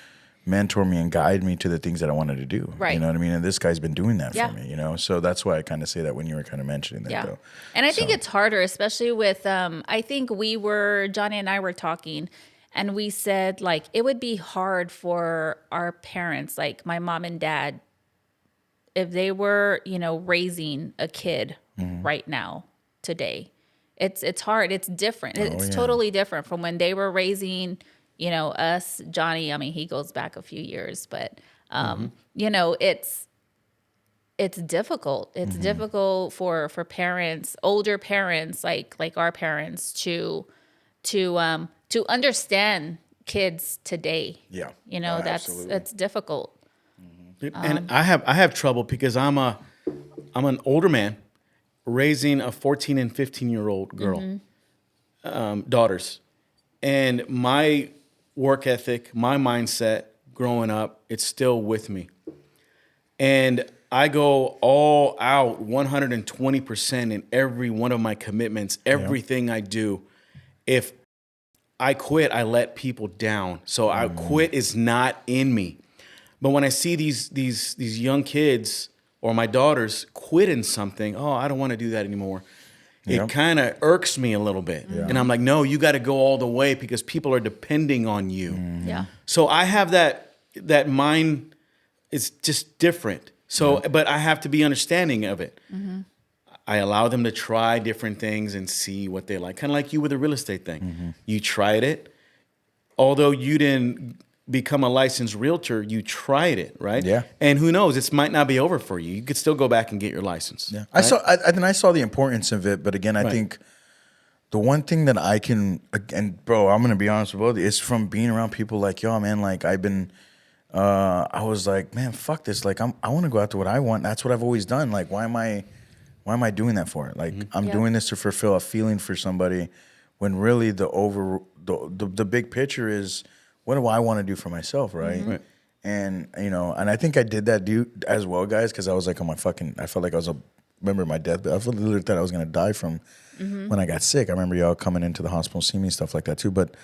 mentor me and guide me to the things that I wanted to do. Right. You know what I mean? And this guy's been doing that for me, you know? So that's why I kind of say that when you were kind of mentioning that, though. And I think it's harder, especially with, I think Johnny and I were talking, and we said, like, it would be hard for our parents, like my mom and dad, if they were, you know, raising a kid right now, today. It's hard. It's different. It's totally different from when they were raising, you know, us. Johnny, I mean, he goes back a few years, but, you know, it's difficult. It's difficult for parents, older parents, like our parents to understand kids today. Yeah. You know, that's difficult. And I have trouble because I'm an older man raising a 14 and 15-year-old girl, daughters. And my work ethic, my mindset growing up, it's still with me. And I go all out 120% in every one of my commitments, everything I do. If I quit, I let people down. So I quit is not in me. But when I see these young kids or my daughters quit in something, oh, I don't want to do that anymore. It kind of irks me a little bit. And I'm like, no, you got to go all the way because people are depending on you. Yeah. So I have that mind. It's just different. So, but I have to be understanding of it. I allow them to try different things and see what they like. Kind of like you with the real estate thing. You tried it. Although you didn't become a licensed realtor, you tried it, right? Yeah. And who knows, this might not be over for you. You could still go back and get your license. Yeah. Right? I saw the importance of it, but again, I think the one thing that I can, and bro, I'm gonna be honest with both, is from being around people like y'all, man. Like I was like, man, fuck this. Like I want to go after what I want. That's what I've always done. Like why am I doing that for? Like I'm doing this to fulfill a feeling for somebody, when really the big picture is, what do I want to do for myself, right? And you know, and I think I did that as well, guys, because I was like, I felt like I was remember my deathbed. I literally thought I was gonna die from when I got sick. I remember y'all coming into the hospital, seeing me, stuff like that too. But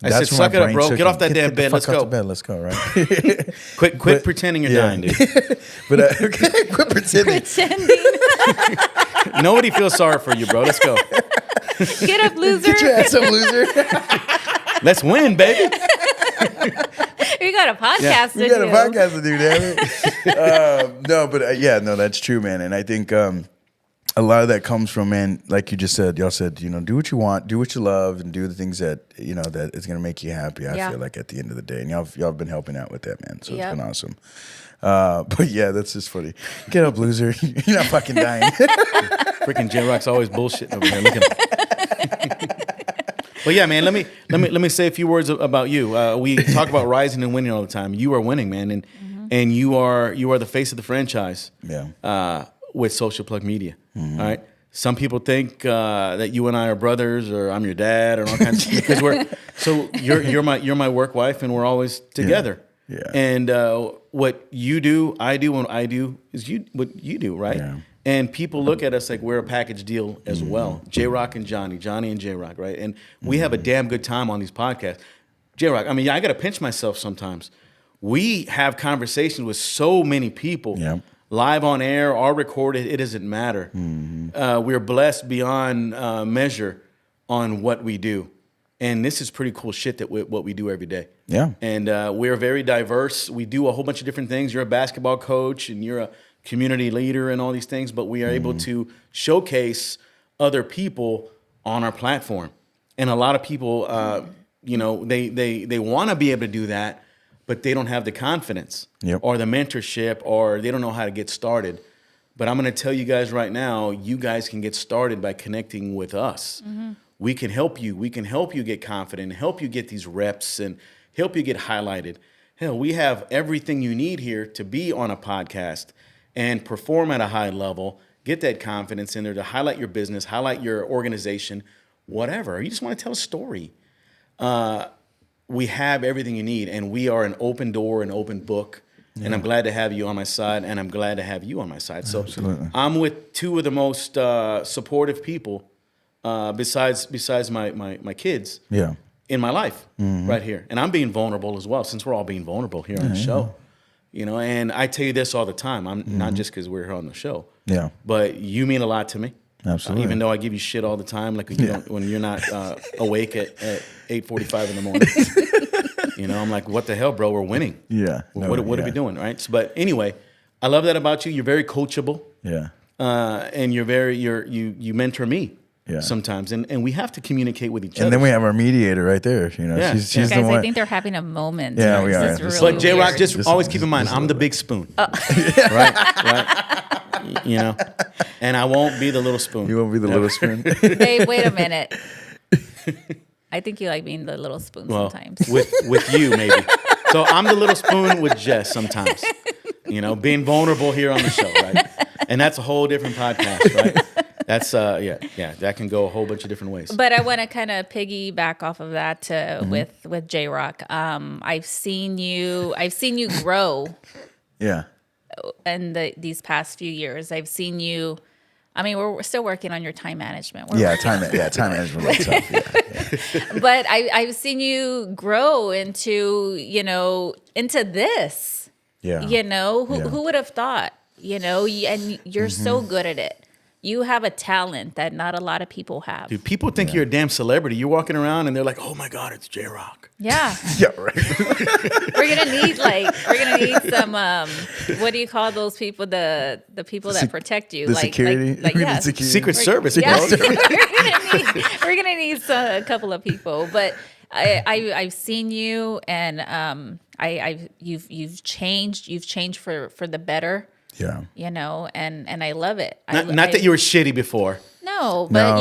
I said, suck it up, bro. Get off that damn bed. Let's go. Let's go, right? Quit pretending you're dying, dude. But quit pretending. Nobody feels sorry for you, bro. Let's go. Get up, loser. Get your ass up, loser. Let's win, baby. You got a podcast to do. You got a podcast to do, damn it. No, but no, that's true, man. And I think a lot of that comes from, man, like you just said, y'all said, do what you want, do what you love, and do the things that, that is going to make you happy, I feel like, at the end of the day. And y'all been helping out with that, man. So it's been awesome. But yeah, that's just funny. Get up, loser. You're not fucking dying. Freaking JRock's always bullshitting over here. Look at him. Well, yeah, man. Let me say a few words about you. We talk about rising and winning all the time. You are winning, man, and you are the face of the franchise. Yeah. With Social Plug Media. All right. Some people think that you and I are brothers, or I'm your dad, or all kinds of because you're my work wife, and we're always together. Yeah. And what you do, I do, and I do is what you do, right? Yeah. And people look at us like we're a package deal as well. JRock and Johnny and JRock, right? And we have a damn good time on these podcasts. JRock, I mean, I got to pinch myself sometimes. We have conversations with so many people, live on air or recorded. It doesn't matter. We're blessed beyond measure on what we do. And this is pretty cool shit that what we do every day. Yeah. And we're very diverse. We do a whole bunch of different things. You're a basketball coach, and you're a community leader and all these things, but we are able to showcase other people on our platform. And a lot of people, they want to be able to do that, but they don't have the confidence or the mentorship, or they don't know how to get started. But I'm going to tell you guys right now, you guys can get started by connecting with us. We can help you. We can help you get confident, help you get these reps, and help you get highlighted. Hell, we have everything you need here to be on a podcast and perform at a high level, get that confidence in there to highlight your business, highlight your organization, whatever. You just want to tell a story. We have everything you need, and we are an open door, an open book. And I'm glad to have you on my side, and I'm glad to have you on my side. So Absolutely. I'm with two of the most supportive people besides my kids in my life right here. And I'm being vulnerable as well, since we're all being vulnerable here on the show. And I tell you this all the time. I'm not just because we're here on the show. Yeah. But you mean a lot to me. Absolutely. Even though I give you shit all the time, like when you're not awake at 8:45 in the morning. I'm like, what the hell, bro? We're winning. Yeah. What are we doing, right? But anyway, I love that about you. You're very coachable. Yeah. And you mentor me. Yeah. Sometimes, and we have to communicate with each other. And then we have our mediator right there. She's guys, the one. I think they're having a moment. Yeah, we are. Really but JRock, just always keep in mind, I'm the big spoon. Right. And I won't be the little spoon. You won't be the little spoon. Hey, wait a minute. I think you like being the little spoon sometimes. With you, maybe. So I'm the little spoon with Jess sometimes. Being vulnerable here on the show, right? And that's a whole different podcast, right? That's that can go a whole bunch of different ways. But I want to kind of piggyback off of that with JRock. I've seen you grow. Yeah. In these past few years, I've seen you. I mean, we're still working on your time management. Time management. Yeah. But I've seen you grow into this. Yeah. Who would have thought? And you're so good at it. You have a talent that not a lot of people have. Dude, people think you're a damn celebrity. You're walking around and they're like, "Oh my God, it's JRock." Yeah. Yeah, right. We're gonna need some what do you call those people? The people that protect you, the security, Secret Service. Yeah. We're gonna need a couple of people, but I've seen you, and you've changed for the better. Yeah. And I love it. Not that you were shitty before. No, but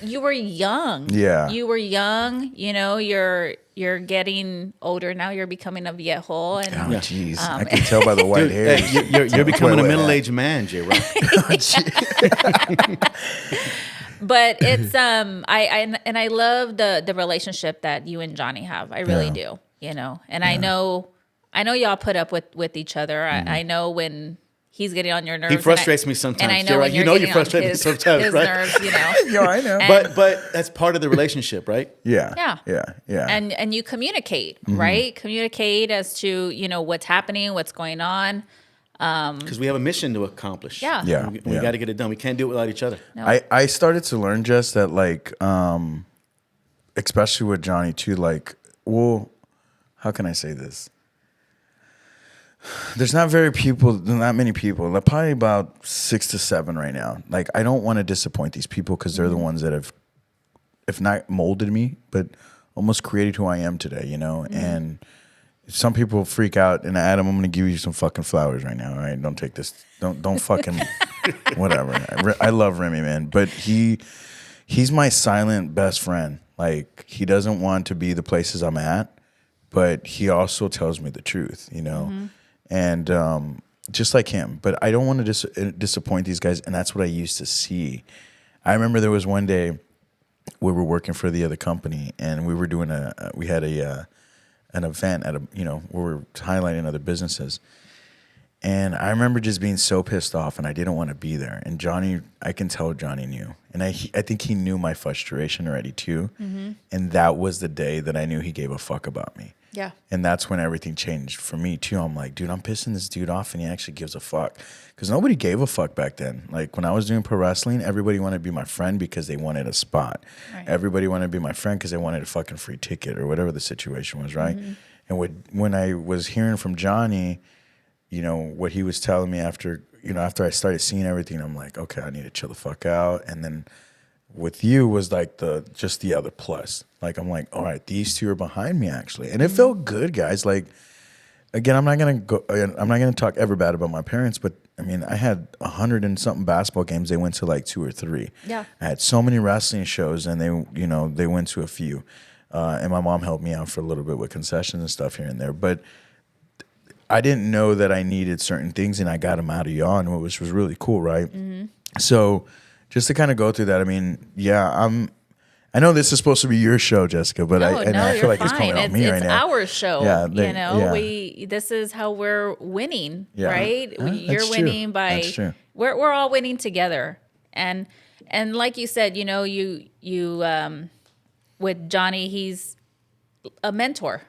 you were young. Yeah. You were young. You're getting older now. You're becoming a viejo. And jeez. I can tell by the white hair. Hey, you're becoming a middle-aged man, JRock. But it's I love the relationship that you and Johnny have. I really do. And I know y'all put up with each other. I know when he's getting on your nerves. He frustrates me sometimes. And I know You're when right. you're You getting frustrate on me his, sometimes, his right? nerves, you know. Yo, I know. But that's part of the relationship, right? Yeah. And you communicate, Mm-hmm. right? Communicate as to, you know, what's happening, what's going on. Because we have a mission to accomplish. Yeah. Yeah. We got to get it done. We can't do it without each other. No. I started to learn just that, like, especially with Johnny too, like, well, how can I say this? There's not many people, like probably about 6 to 7 right now. Like, I don't want to disappoint these people because they're the ones that have, if not molded me, but almost created who I am today, you know? And some people freak out, and Adam, I'm going to give you some fucking flowers right now, all right? Don't take this, don't fucking, whatever. I love Remy, man, but he's my silent best friend. Like, he doesn't want to be the places I'm at, but he also tells me the truth, you know? And just like him. But I don't want to disappoint these guys, and that's what I used to see. I remember there was one day we were working for the other company, and we were doing an event at where we were highlighting other businesses. And I remember just being so pissed off, and I didn't want to be there. And Johnny, I can tell Johnny knew. And I think he knew my frustration already too. And that was the day that I knew he gave a fuck about me. Yeah. And that's when everything changed for me too. I'm like, dude, I'm pissing this dude off, and he actually gives a fuck. Because nobody gave a fuck back then. Like, when I was doing pro wrestling, everybody wanted to be my friend because they wanted a spot. Right. Everybody wanted to be my friend because they wanted a fucking free ticket or whatever the situation was, right? And when I was hearing from Johnny, you know, what he was telling me after I started seeing everything, I'm like, okay, I need to chill the fuck out. And then with you was like just the other plus. Like, I'm like, all right, these two are behind me actually. And it felt good, guys. Like, again, I'm not gonna talk ever bad about my parents, but I mean, I had 100 and something basketball games. They went to like 2 or 3. Yeah. I had so many wrestling shows, and they went to a few. And my mom helped me out for a little bit with concessions and stuff here and there. But I didn't know that I needed certain things, and I got them out of y'all, which was really cool, right? So just to kind of go through that, I mean, yeah, I know this is supposed to be your show, Jessica, but I feel like it's coming on me right now. It's our show. Yeah, this is how we're winning, Yeah. right? You're That's winning true. by That's true. we're all winning together. And like you said, you know, you with Johnny, he's a mentor.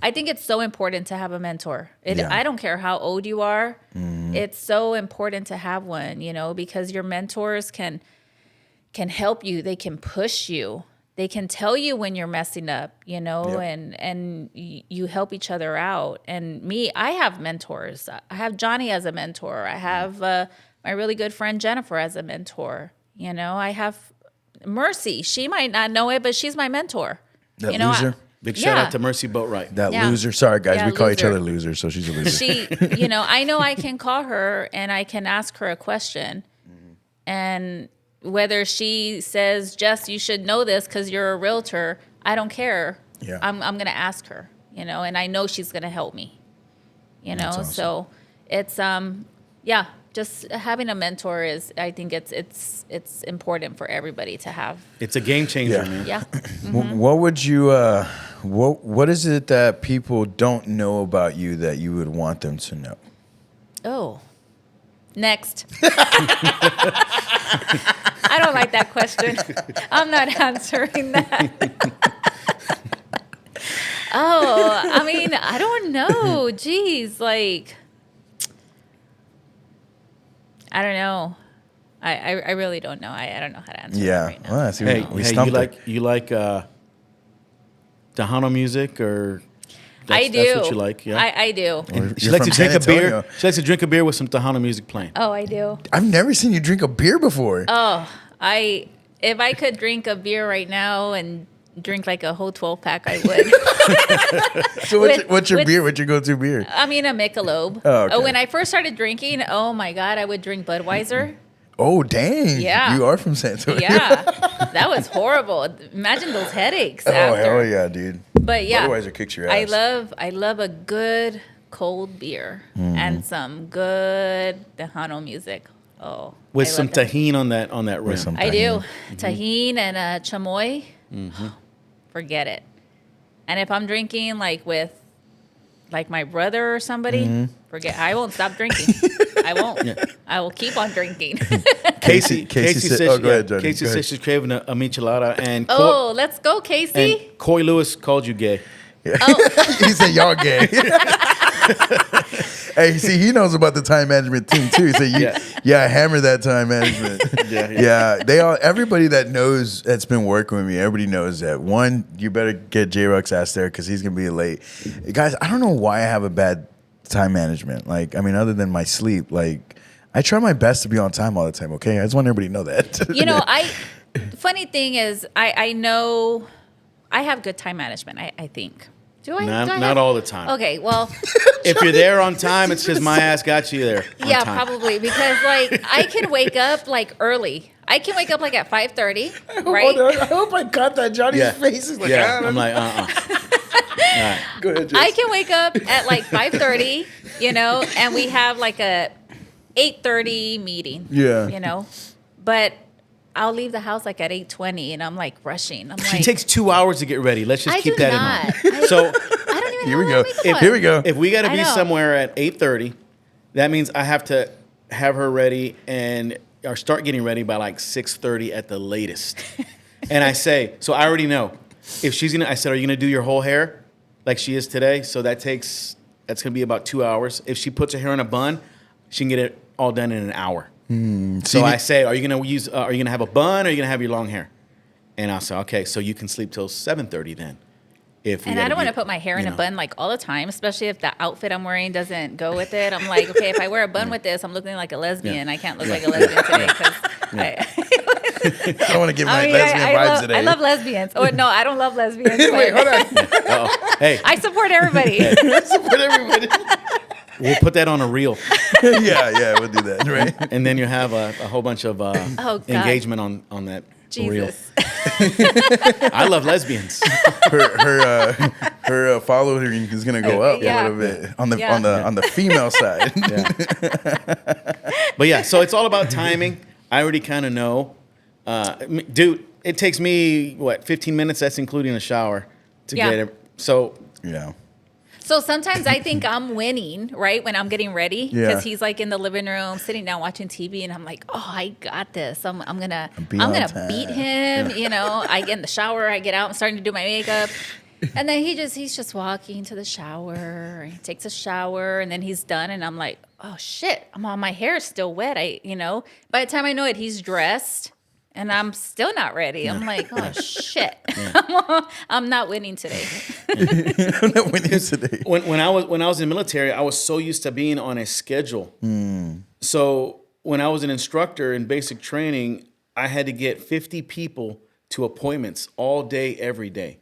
I think it's so important to have a mentor. I don't care how old you are. It's so important to have one, you know, because your mentors can help you. They can push you. They can tell you when you're messing up, you know, and you help each other out. And me, I have mentors. I have Johnny as a mentor. I have my really good friend Jennifer as a mentor. You know, I have Mercy. She might not know it, but she's my mentor. That you know, loser? Big shout out to Mercy Boatwright. That Yeah. loser. Sorry, guys. Yeah, We call each loser. other losers, so she's a loser. She, you know, I know I can call her and I can ask her a question. And whether she says, Jess, you should know this because you're a realtor, I don't care. Yeah. I'm going to ask her, you know, and I know she's going to help me, you know. That's awesome. So it's, just having a mentor is, I think it's important for everybody to have. It's a game changer, Yeah. man. Yeah. What would you? What is it that people don't know about you that you would want them to know? Oh, next. I don't like that question. I'm not answering that. I mean, I don't know. Jeez, like, I don't know. I really don't know. I don't know how to answer that right now. Well, I see. Hey, we you stumped like it. you like Tejano music or? I do. That's what you like, yeah. I do. She You're likes to from drink San a beer. Antonio. She likes to drink a beer with some Tejano music playing. Oh, I do. I've never seen you drink a beer before. If I could drink a beer right now and drink like a whole 12-pack, I would. So what's your beer? What's your go-to beer? I mean, a Michelob. Oh, okay. When I first started drinking, oh my God, I would drink Budweiser. Oh, dang. Yeah. You are from San Antonio. Yeah, that was horrible. Imagine those headaches Oh, after. hell yeah, dude. But yeah, Budweiser kicks your ass. I love a good cold beer and some good Tejano music. Oh, With I some love that. tahini on that rim. some- I do. Tahini. Tahini and chamoy. Forget it. And if I'm drinking like with like my brother or somebody, forget. I won't stop drinking. I won't. Yeah. I will keep on drinking. Casey said, oh, go ahead, Johnny. Casey Go ahead. said she's craving a michelada, and Oh, let's go, Casey. and Coy Lewis called you gay. He said y'all gay. Hey, see, he knows about the time management thing too. So hammer that time management. Yeah. They all, everybody that knows that's been working with me, everybody knows that. One, you better get JRock's ass there because he's gonna be late. Guys, I don't know why I have a bad time management. Like, I mean, other than my sleep, like I try my best to be on time all the time. Okay, I just want everybody to know that. You know, funny thing is, I know I have good time management. I think. Do I? Not all the time. Okay, well, If you're there on time, it's because my ass got you there. On yeah, time. probably because like I can wake up like early. I can wake up like at 5:30, right? I hope I caught that. Johnny's face is like, I'm like, All right. Go ahead, Jess. I can wake up at like 5:30, you know, and we have like a 8:30 meeting. Yeah. You know, but I'll leave the house like at 8:20, and I'm like rushing. I'm She like, takes 2 hours to get ready. Let's just I keep do that not. in mind. So I don't even Here know we how go. I wake Here we up. go. if we got to I be know. somewhere at 8:30, that means I have to have her ready or start getting ready by like 6:30 at the latest. And I say, so I already know if she's gonna. I said, are you gonna do your whole hair like she is today? So that's gonna be about 2 hours. If she puts her hair in a bun, she can get it all done in an hour. So I say, are you gonna have a bun or are you gonna have your long hair? And I'll say, okay, so you can sleep till 7:30 then. And I don't want to put my hair in a bun like all the time, especially if the outfit I'm wearing doesn't go with it. I'm like, okay, if I wear a bun with this, I'm looking like a lesbian. I can't look like a lesbian today because I don't want to give my lesbian vibes today. I love lesbians. Oh no, I don't love lesbians. Wait, hold on. Uh-oh. Hey, I support everybody. Support everybody. we'll put that on a reel, yeah, we'll do that, right? and then you have a whole bunch of God. engagement on that reel. Jesus. I love lesbians. Her following is gonna go up Yeah. a little bit on the Yeah. on the female side. But yeah, so it's all about timing. I already kind of know. Dude, it takes me, 15 minutes? That's including a shower to Yeah. get it. So, Yeah. So sometimes I think I'm winning, right, when I'm getting ready, Yeah. because he's like in the living room sitting down watching TV, and I'm like, oh, I got this. I'm gonna Be on gonna time. beat him. You know, I get in the shower, I get out, I'm starting to do my makeup, and then he's just walking to the shower. He takes a shower, and then he's done, and I'm like, oh shit, my hair is still wet. By the time I know it, he's dressed. And I'm still not ready. I'm like, oh shit, I'm not winning today. I'm not winning today. when I was in the military, I was so used to being on a schedule. So when I was an instructor in basic training, I had to get 50 people to appointments all day, every day.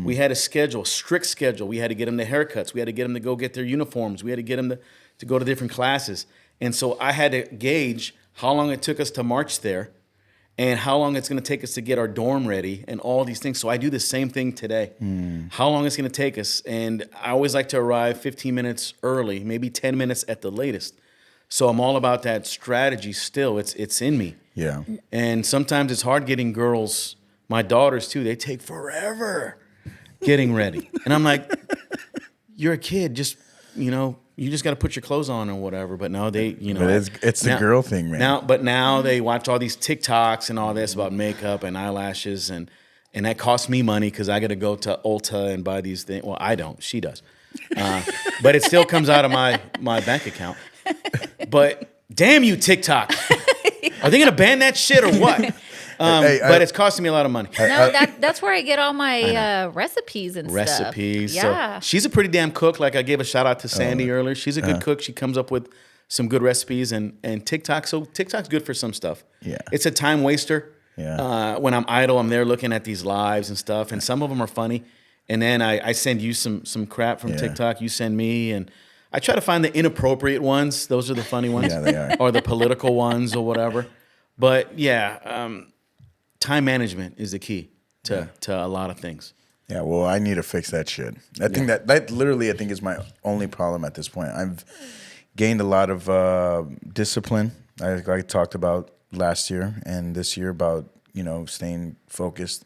We had a schedule, strict schedule. We had to get them the haircuts. We had to get them to go get their uniforms. We had to get them to go to different classes. And so I had to gauge how long it took us to march there and how long it's going to take us to get our dorm ready and all these things. So I do the same thing today. How long it's going to take us. And I always like to arrive 15 minutes early, maybe 10 minutes at the latest. So I'm all about that strategy still. It's in me. Yeah. And sometimes it's hard getting girls, my daughters too, they take forever getting ready. And I'm like, you're a kid, you just got to put your clothes on or whatever. But no, they, But it's the girl thing, man. Now they watch all these TikToks and all this about makeup and eyelashes, and that costs me money because I got to go to Ulta and buy these things. Well, I don't. She does. But it still comes out of my bank account. But damn you, TikTok. Are they going to ban that shit or what? But it's costing me a lot of money. No, that's where I get all my recipes and stuff. Recipes. Yeah. So she's a pretty damn cook. Like I gave a shout out to Sandy earlier. She's a good cook. She comes up with some good recipes and TikTok. So TikTok's good for some stuff. Yeah. It's a time waster. Yeah. When I'm idle, I'm there looking at these lives and stuff. And some of them are funny. And then I send you some crap from TikTok. You send me, and I try to find the inappropriate ones. Those are the funny ones. Yeah, they are. Or the political ones or whatever. But yeah, time management is the key to a lot of things. Yeah, well, I need to fix that shit. I think that literally, I think, is my only problem at this point. I've gained a lot of discipline. I talked about last year and this year about, staying focused.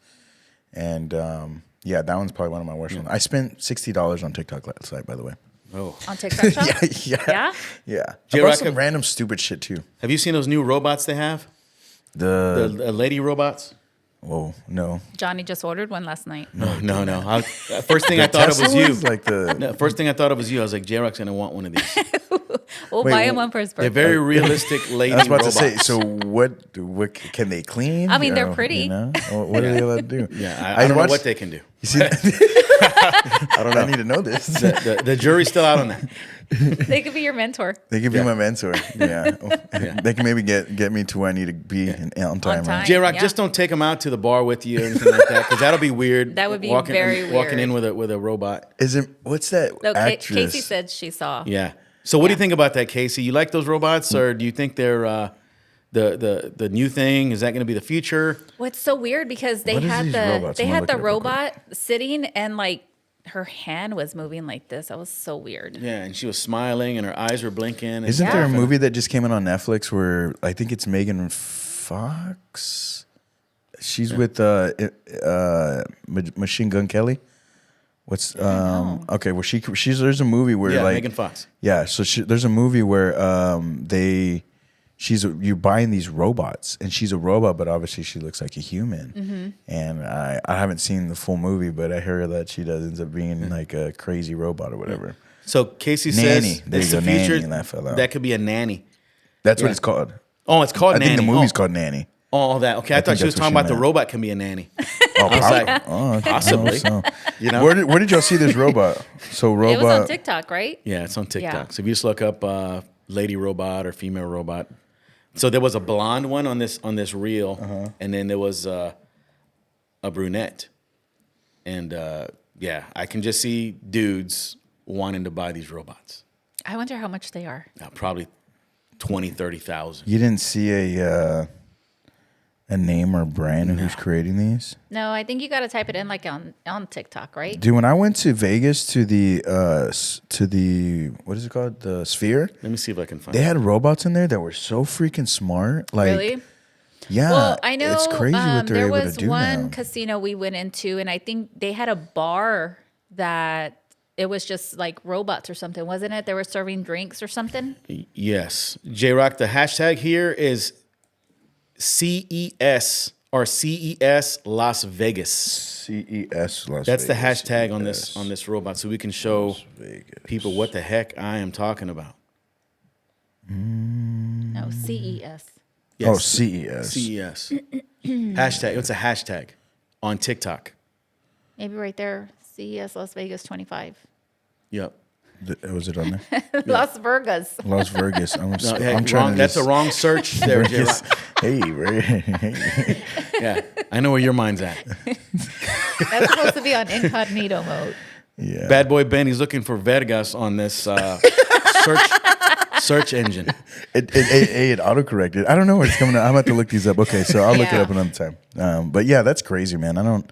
And that one's probably one of my worst ones. I spent $60 on TikTok last night, by the way. Oh. on TikTok Shop? Yeah? Yeah. JRock, About some random stupid shit too. Have you seen those new robots they have? The lady robots? Oh no. Johnny just ordered one last night. No. First thing I thought of was Tesla you. ones, like the No, first thing I thought of was you. I was like, JRock's gonna want one of these. We'll Wait, buy him one for his They're birthday. very realistic lady I was about robots. to say. So what can they clean? I mean, they're You pretty. know? What are they allowed to do? Yeah, I don't know what they can do. You see, I don't know. I need to know this. The jury's still out on that. They could be your mentor. They could be my mentor. Yeah. They can maybe get me to where I need to be on time. time. Right? JRock, Yeah. just don't take them out to the bar with you or anything like that, because that'll be weird. That would be walking, very Walking weird. in with a robot. Is it? What's that No, actress? Casey said she saw. Yeah. So what do you think about that, Casey? You like those robots, or do you think they're the new thing? Is that going to be the future? What's so weird because they What is had these the robots? they I'm gonna had look the it up real robot sitting and like her hand was moving like this. That was so weird. Yeah, and she was smiling and her eyes were blinking. And Isn't there a Yeah. movie that just came out on Netflix where I think it's Megan Fox? She's with Machine Gun Kelly. What's okay? Well, she's there's a movie where Yeah, like Megan Fox. Yeah, so there's a movie where you're buying these robots, and she's a robot, but obviously she looks like a human. Mm-hmm. And I haven't seen the full movie, but I hear that she ends up being like a crazy robot or whatever. So Casey Nanny. says There it's you the go, Nanny, future. that fell out. That could be a nanny. That's Yeah. what it's called. Oh, it's called I nanny. think the movie's oh. called Nanny. Oh, that. Okay, I thought think she was that's what talking she about the meant. robot can be a nanny. Oh, was like, possibly. possibly. You know? Where did y'all see this robot? So It was on robot. TikTok, right? Yeah, it's on TikTok. Yeah. So if you just look up lady robot or female robot. So there was a blonde one on this reel, and then there was a brunette. And yeah, I can just see dudes wanting to buy these robots. I wonder how much they are. Probably 20, 30,000. You didn't see a name or brand of who's creating these? No, I think you got to type it in like on TikTok, right? Dude, when I went to Vegas to the what is it called? The Sphere. Let me see if I can find They it. had robots in there that were so freaking smart. Like, Really? yeah, Well, I know it's crazy what they're there able to was do one now. casino we went into, and I think they had a bar that it was just like robots or something, wasn't it? They were serving drinks or something. Yes. JRock, the hashtag here is CES or CES Las Vegas. CES Las That's the Vegas, hashtag on CES. this robot, so we can show Vegas. people what the heck I am talking about. No, CES. Oh, CES. CES. Hashtag. It's a hashtag on TikTok. Maybe right there. CES Las Vegas 25. Yep. Was it on there? Las Vegas. Las Vegas. I'm No, trying wrong, to that's just, a wrong search there, Vegas. JRock. Hey, right. Yeah, I know where your mind's at. That's supposed to be on incognito mode. Yeah. Bad boy Ben, he's looking for Vegas on this search engine. It autocorrected. I don't know where it's coming out. I'm about to look these up. Okay, so I'll look it Yeah. up another time. But yeah, that's crazy, man. I don't.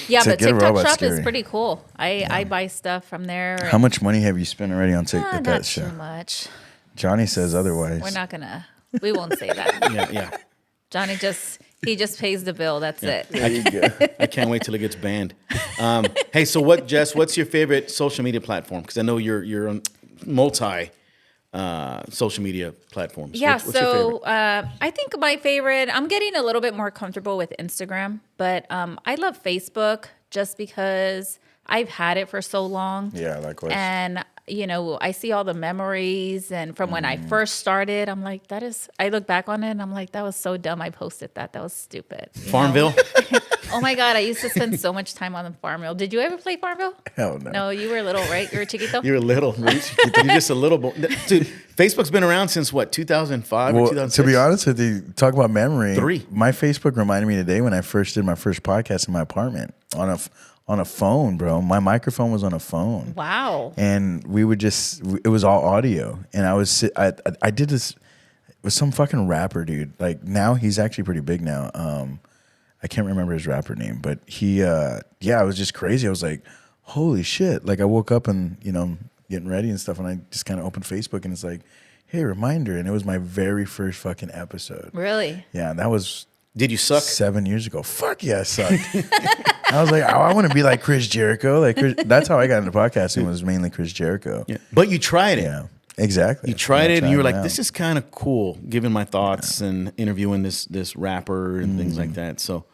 Yeah, To but get a TikTok robot's Shop is scary. pretty cool. I buy stuff from there. How much money have you spent already on Not that show? too much. Johnny says otherwise. We're not gonna. We won't say that. Yeah. Johnny just pays the bill. That's it. There you go. I can't wait till it gets banned. Hey, so Jess? What's your favorite social media platform? Because I know you're on multi social media platforms. Yeah, What's your favorite? so I think my favorite, I'm getting a little bit more comfortable with Instagram, but I love Facebook just because I've had it for so long. Yeah, likewise. And, I see all the memories. And from when I first started, I'm like, I look back on it and I'm like, that was so dumb. I posted that. That was stupid. you know? Farmville. Oh my God, I used to spend so much time on the Farmville. Did you ever play Farmville? Hell no. No, you were little, right? You were chiquito? You're little. You're just a little. Dude, Facebook's been around since what? 2005 or Well, 2006. to be honest with you, talk about memory. 3. My Facebook reminded me today when I first did my first podcast in my apartment on a phone, bro. My microphone was on a phone. Wow. And we would it was all audio. And I did this with some fucking rapper, dude. Like now he's actually pretty big now. I can't remember his rapper name, but he, it was just crazy. I was like, holy shit. Like I woke up and, getting ready and stuff. And I just kind of opened Facebook and it's like, hey, reminder. And it was my very first fucking episode. Really? Yeah. And that was Did you suck? 7 years ago. Fuck yeah, I sucked. I was like, oh, I want to be like Chris Jericho. Like that's how I got into podcasting, was mainly Chris Jericho. Yeah. But you tried it. Yeah, exactly. You tried it, and you were like, out. "This is kind of cool," giving my thoughts and interviewing this rapper and things like that. So,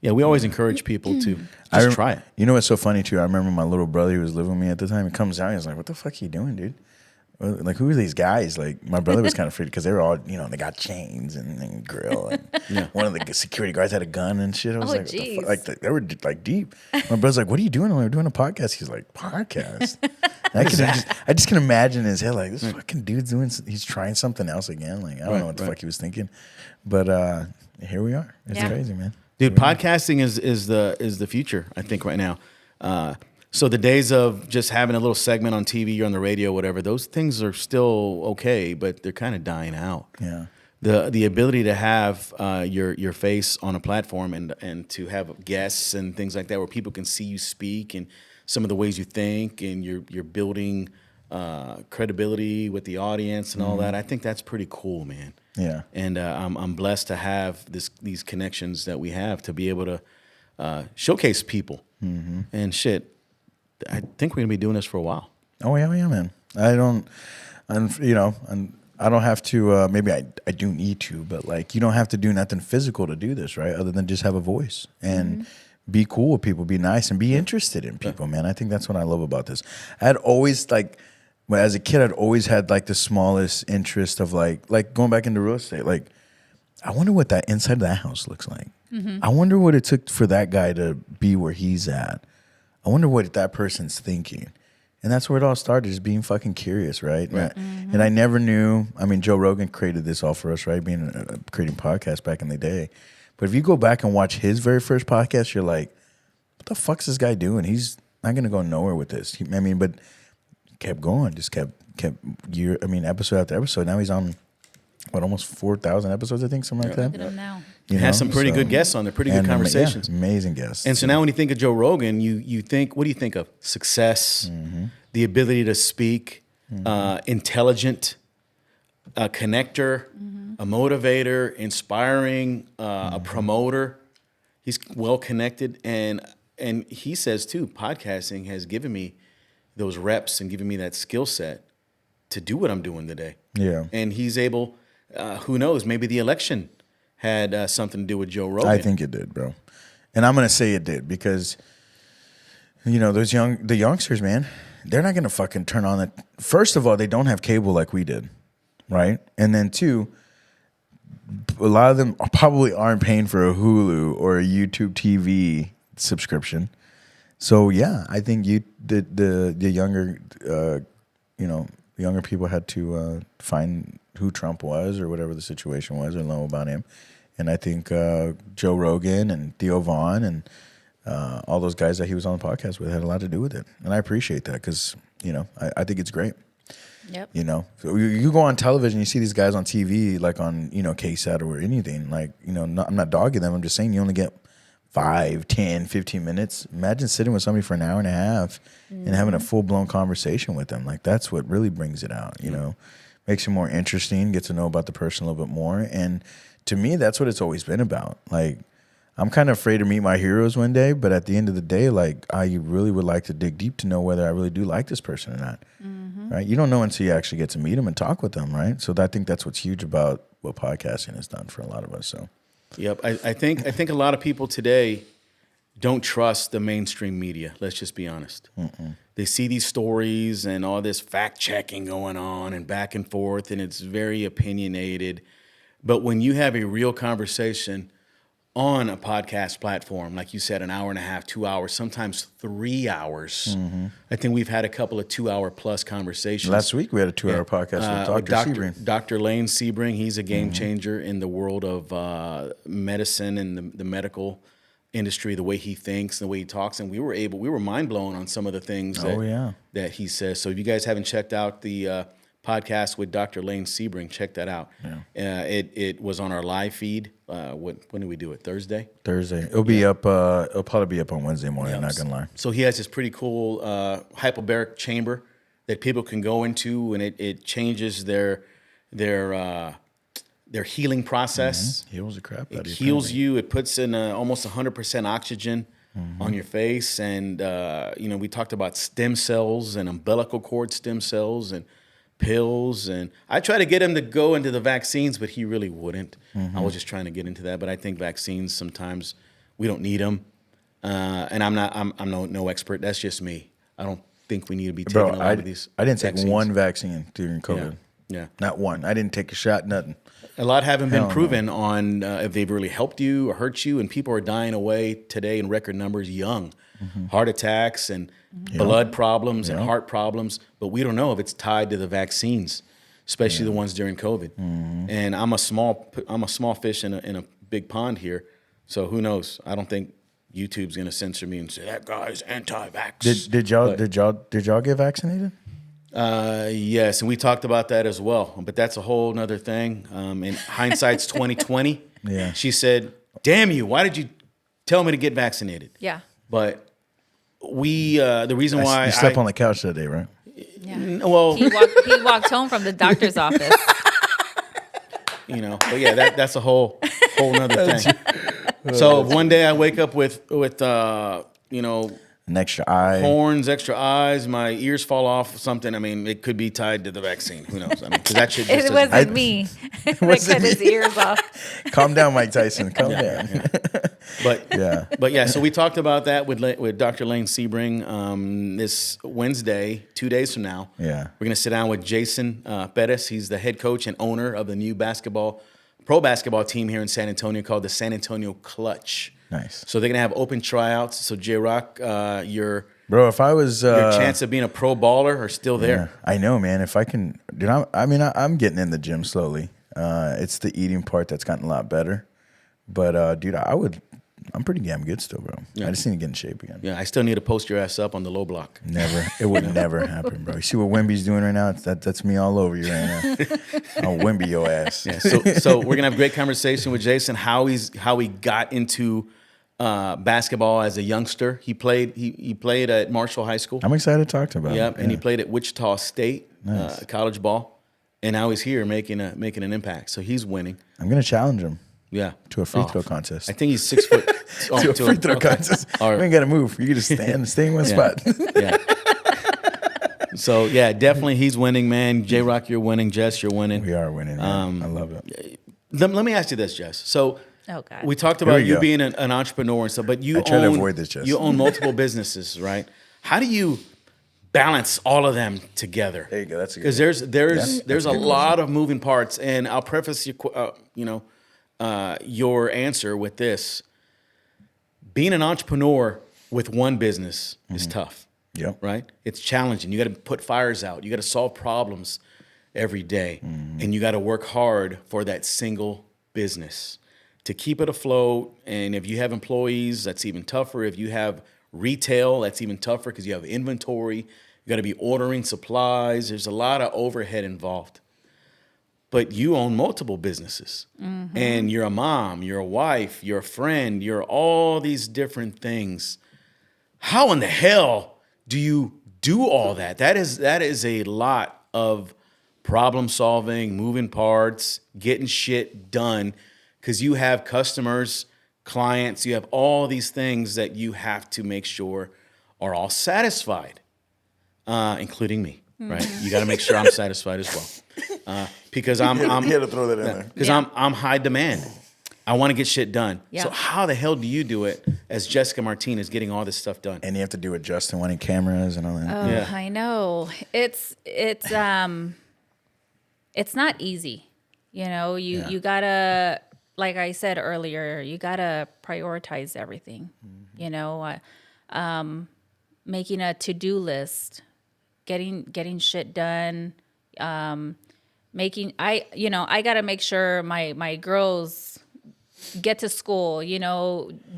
yeah, we always encourage people to just try it. You know what's so funny too? I remember my little brother who was living with me at the time. He comes out, he's like, "What the fuck are you doing, dude? Like, who are these guys?" Like, my brother was kind of freaked because they were all, they got chains and grill, and one of the security guards had a gun and shit. I was like, what the fuck? Like, they were like deep. My brother's like, "What are you doing?" We're doing a podcast. He's like, "Podcast?" I just can imagine in his head, like, this fucking dude's he's trying something else again. Like, I don't know what the fuck he was thinking, but here we are. It's crazy, man. Dude, podcasting is the future, I think, right now. So the days of just having a little segment on TV or on the radio, whatever, those things are still okay, but they're kind of dying out. Yeah. The ability to have your face on a platform and to have guests and things like that, where people can see you speak and some of the ways you think, and you're building credibility with the audience and all that. I think that's pretty cool, man. Yeah. And I'm blessed to have these connections that we have to be able to showcase people. And shit, I think we're gonna be doing this for a while. Oh yeah, man. I don't have to. Maybe I do need to, but like, you don't have to do nothing physical to do this, right? Other than just have a voice and be cool with people, be nice, and be interested in people, man. I think that's what I love about this. I'd always as a kid, I'd always had like the smallest interest of like going back into real estate. Like, I wonder what that inside of that house looks like. I wonder what it took for that guy to be where he's at. I wonder what that person's thinking. And that's where it all started, just being fucking curious, right? And I never knew. I mean, Joe Rogan created this all for us, right? Creating podcasts back in the day. But if you go back and watch his very first podcast, you're like, what the fuck's this guy doing? He's not going to go nowhere with this. But kept going, just kept episode after episode. Now he's on, almost 4,000 episodes, I think, something like that. Look at him now. He has some pretty good guests on there, pretty good conversations. Amazing guests. And so now when you think of Joe Rogan, you think, what do you think of? Success, the ability to speak, intelligent, a connector, a motivator, inspiring, a promoter. He's well connected, and he says too, podcasting has given me those reps and given me that skill set to do what I'm doing today. Yeah. And he's able, who knows, maybe the election had something to do with Joe Rogan. I think it did, bro. And I'm going to say it did because, the youngsters, man, they're not going to fucking turn on it. First of all, they don't have cable like we did, right? And then two, a lot of them probably aren't paying for a Hulu or a YouTube TV subscription. So yeah, I think the younger younger people had to find who Trump was or whatever the situation was or know about him. And I think Joe Rogan and Theo Vaughn and all those guys that he was on the podcast with had a lot to do with it. And I appreciate that because, I think it's great. Yep. So you go on television, you see these guys on TV, like on, KSAT or anything. Like, I'm not dogging them. I'm just saying you only get 5, 10, 15 minutes. Imagine sitting with somebody for an hour and a half and having a full-blown conversation with them. Like, that's what really brings it out, Makes it more interesting, get to know about the person a little bit more. And to me, that's what it's always been about. Like, I'm kind of afraid to meet my heroes one day, but at the end of the day, like, I really would like to dig deep to know whether I really do like this person or not, right? You don't know until you actually get to meet them and talk with them, right? So I think that's what's huge about what podcasting has done for a lot of us, so. Yep, I think a lot of people today don't trust the mainstream media. Let's just be honest. They see these stories and all this fact checking going on and back and forth, and it's very opinionated. But when you have a real conversation on a podcast platform, like you said, an hour and a half, 2 hours, sometimes 3 hours. I think we've had a couple of 2 hour plus conversations. Last week we had a 2 hour podcast with Dr. Sebring. Dr. Lane Sebring, he's a game changer in the world of medicine and the medical industry, the way he thinks, the way he talks. And we were mind blown on some of the things that he says. So if you guys haven't checked out the podcast with Dr. Lane Sebring, check that out. It was on our live feed. When did we do it? Thursday? It'll be up. It'll probably be up on Wednesday morning. I'm not gonna lie. So he has this pretty cool hyperbaric chamber that people can go into, and it changes their healing process. Heals the crap out of you. It heals you. It puts in almost 100% oxygen on your face. And, we talked about stem cells and umbilical cord stem cells and pills. And I tried to get him to go into the vaccines, but he really wouldn't. I was just trying to get into that. But I think vaccines, sometimes we don't need them. And I'm no expert. That's just me. I don't think we need to be taking a lot of these. I didn't take vaccines. one vaccine during COVID. Yeah. Not one. I didn't take a shot, nothing. A lot haven't been proven on if they've really helped you or hurt you, and people are dying away today in record numbers young. Heart attacks and blood problems and heart problems, but we don't know if it's tied to the vaccines, especially the ones during COVID. And I'm a small fish in a big pond here, so who knows? I don't think YouTube's gonna censor me and say that guy's anti-vax. Did y'all get vaccinated? Yes, and we talked about that as well, but that's a whole nother thing. In hindsight's 2020. Yeah. She said, "Damn you! Why did you tell me to get vaccinated?" Yeah. But the reason why You slept on the couch that day, right? Yeah. well, He walked home from the doctor's office. but yeah, that's a whole nother thing. So one day I wake up with An extra eye. horns, extra eyes, my ears fall off, something. I mean, it could be tied to the vaccine. Who knows? I mean, 'cause that shit just It doesn't- wasn't me that cut his ears off. Calm down, Mike Tyson. Calm down. But yeah, so we talked about that with Dr. Lane Sebring this Wednesday, 2 days from now. Yeah. We're going to sit down with Jason Pettis. He's the head coach and owner of the new pro basketball team here in San Antonio called the San Antonio Clutch. Nice. So they're going to have open tryouts. So JRock, your Bro, if I was chance of being a pro baller are still there. Yeah, I know, man. If I can, dude, I'm getting in the gym slowly. It's the eating part that's gotten a lot better. But dude, I'm pretty damn good still, bro. Yeah. I just need to get in shape again. Yeah, I still need to post your ass up on the low block. Never. It would never happen, bro. You see what Wemby's doing right now? That's me all over you right now. I'll Wemby your ass. Yeah, so we're gonna have a great conversation with Jason. How he got into basketball as a youngster. He played at Marshall High School. I'm excited to talk to him about Yep, it. and he played at Wichita State college ball, and now he's here making an impact. So he's winning. I'm gonna challenge him Yeah, to a free throw contest. I think he's 6 foot. To a free throw contest. All right. We ain't gotta move. You can just stay in one spot. Yeah. So yeah, definitely he's winning, man. JRock, you're winning. Jess, you're winning. We are winning, man. I love it. Let me ask you this, Jess. So Oh, God. we talked about we you go. being an entrepreneur and stuff, but I try to avoid this, Jess. you own multiple businesses, right? How do you balance all of them together? There you go. That's a good Because one. there's a lot of moving parts, and I'll preface your answer with this: being an entrepreneur with one business is tough. Yep. Right? It's challenging. You got to put fires out. You got to solve problems every day, and you got to work hard for that single business to keep it afloat. And if you have employees, that's even tougher. If you have retail, that's even tougher because you have inventory. You got to be ordering supplies. There's a lot of overhead involved. But you own multiple businesses, and you're a mom, you're a wife, you're a friend, you're all these different things. How in the hell do you do all that? That is a lot of problem solving, moving parts, getting shit done, because you have customers, clients, you have all these things that you have to make sure are all satisfied, including me, right? You got to make sure I'm satisfied as well, because I'm You had to throw that in there. because I'm high demand. I want to get shit done. Yeah. So how the hell do you do it as Jessica Martinez getting all this stuff done? And you have to do it Justin wanting cameras and all that. Oh, Yeah. I know. It's not easy. You gotta, like I said earlier, you gotta prioritize everything. Making a to-do list, getting shit done. I gotta make sure my girls get to school.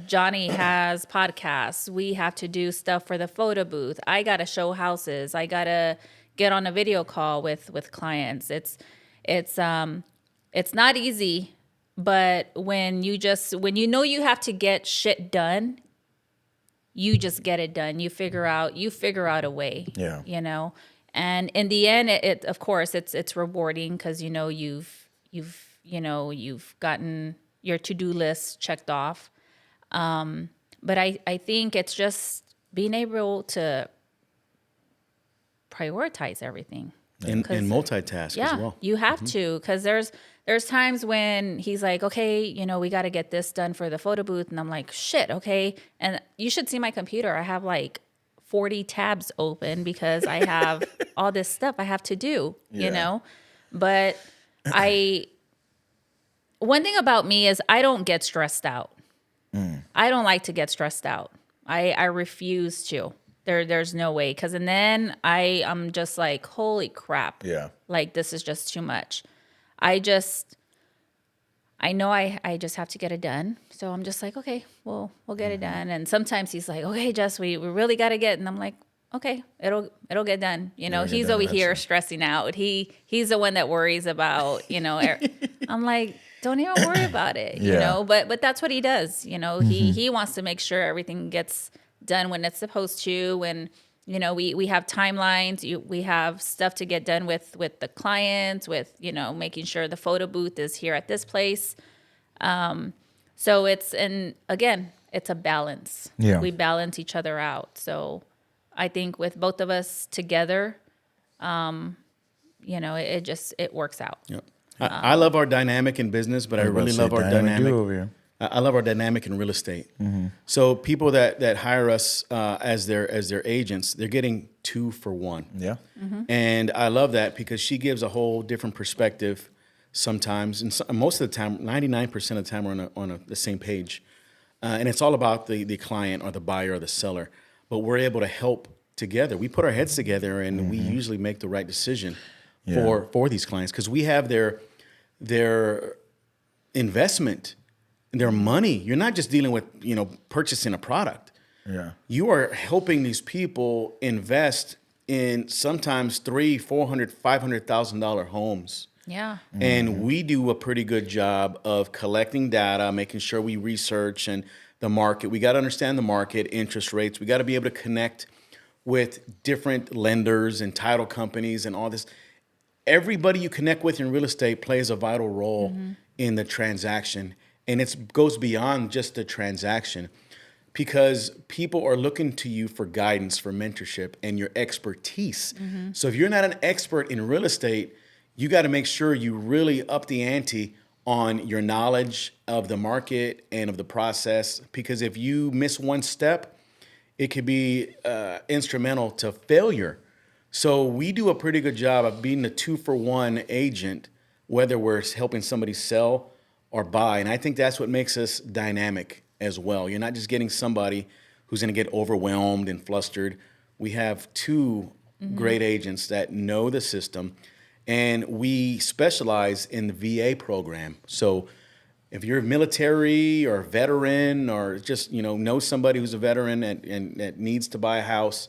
Johnny has podcasts. We have to do stuff for the photo booth. I gotta show houses. I gotta get on a video call with clients. It's not easy, but when you know you have to get shit done, you just get it done. You figure out a way. Yeah. And in the end, it of course it's rewarding because you've gotten your to-do list checked off. But I think it's just being able to prioritize everything. And 'Cause- multitask as well. You have to, because there's times when he's like, okay, we got to get this done for the photo booth, and I'm like, shit, okay. And you should see my computer. I have like 40 tabs open because I have all this stuff I have to do, But one thing about me is I don't get stressed out. I don't like to get stressed out. I refuse to. There's no way. And then I'm just like, holy crap. Yeah. Like, this is just too much. I know I just have to get it done. So I'm just like, okay, we'll get it done. And sometimes he's like, okay, Jess, we really got to get, and I'm like, okay, it'll get done. He's over here stressing out. He's the one that worries about, I'm like, don't even worry about it, but that's what he does. He wants to make sure everything gets done when it's supposed to. And, we have timelines. We have stuff to get done with the clients, with, making sure the photo booth is here at this place. So it's a balance. Yeah. We balance each other out. So I think with both of us together, it works out. Yep. I love our dynamic in business, but I really love our dynamic. Over here. I love our dynamic in real estate. So people that hire us as their agents, they're getting 2 for 1. Yeah. And I love that because she gives a whole different perspective sometimes. And most of the time, 99% of the time, we're on the same page. And it's all about the client or the buyer or the seller. But we're able to help together. We put our heads together and we usually make the right decision for these clients because we have their investment, their money. You're not just dealing with, purchasing a product. Yeah. You are helping these people invest in sometimes $300,000, $400,000, $500,000 homes. Yeah. And we do a pretty good job of collecting data, making sure we research and the market. We got to understand the market, interest rates. We got to be able to connect with different lenders and title companies and all this. Everybody you connect with in real estate plays a vital role in the transaction. And it goes beyond just the transaction because people are looking to you for guidance, for mentorship, and your expertise. So if you're not an expert in real estate, you got to make sure you really up the ante on your knowledge of the market and of the process. Because if you miss one step, it could be instrumental to failure. So we do a pretty good job of being the 2 for 1 agent, whether we're helping somebody sell or buy. And I think that's what makes us dynamic as well. You're not just getting somebody who's going to get overwhelmed and flustered. We have 2 great agents that know the system, and we specialize in the VA program. So if you're military or veteran or just know somebody who's a veteran and that needs to buy a house,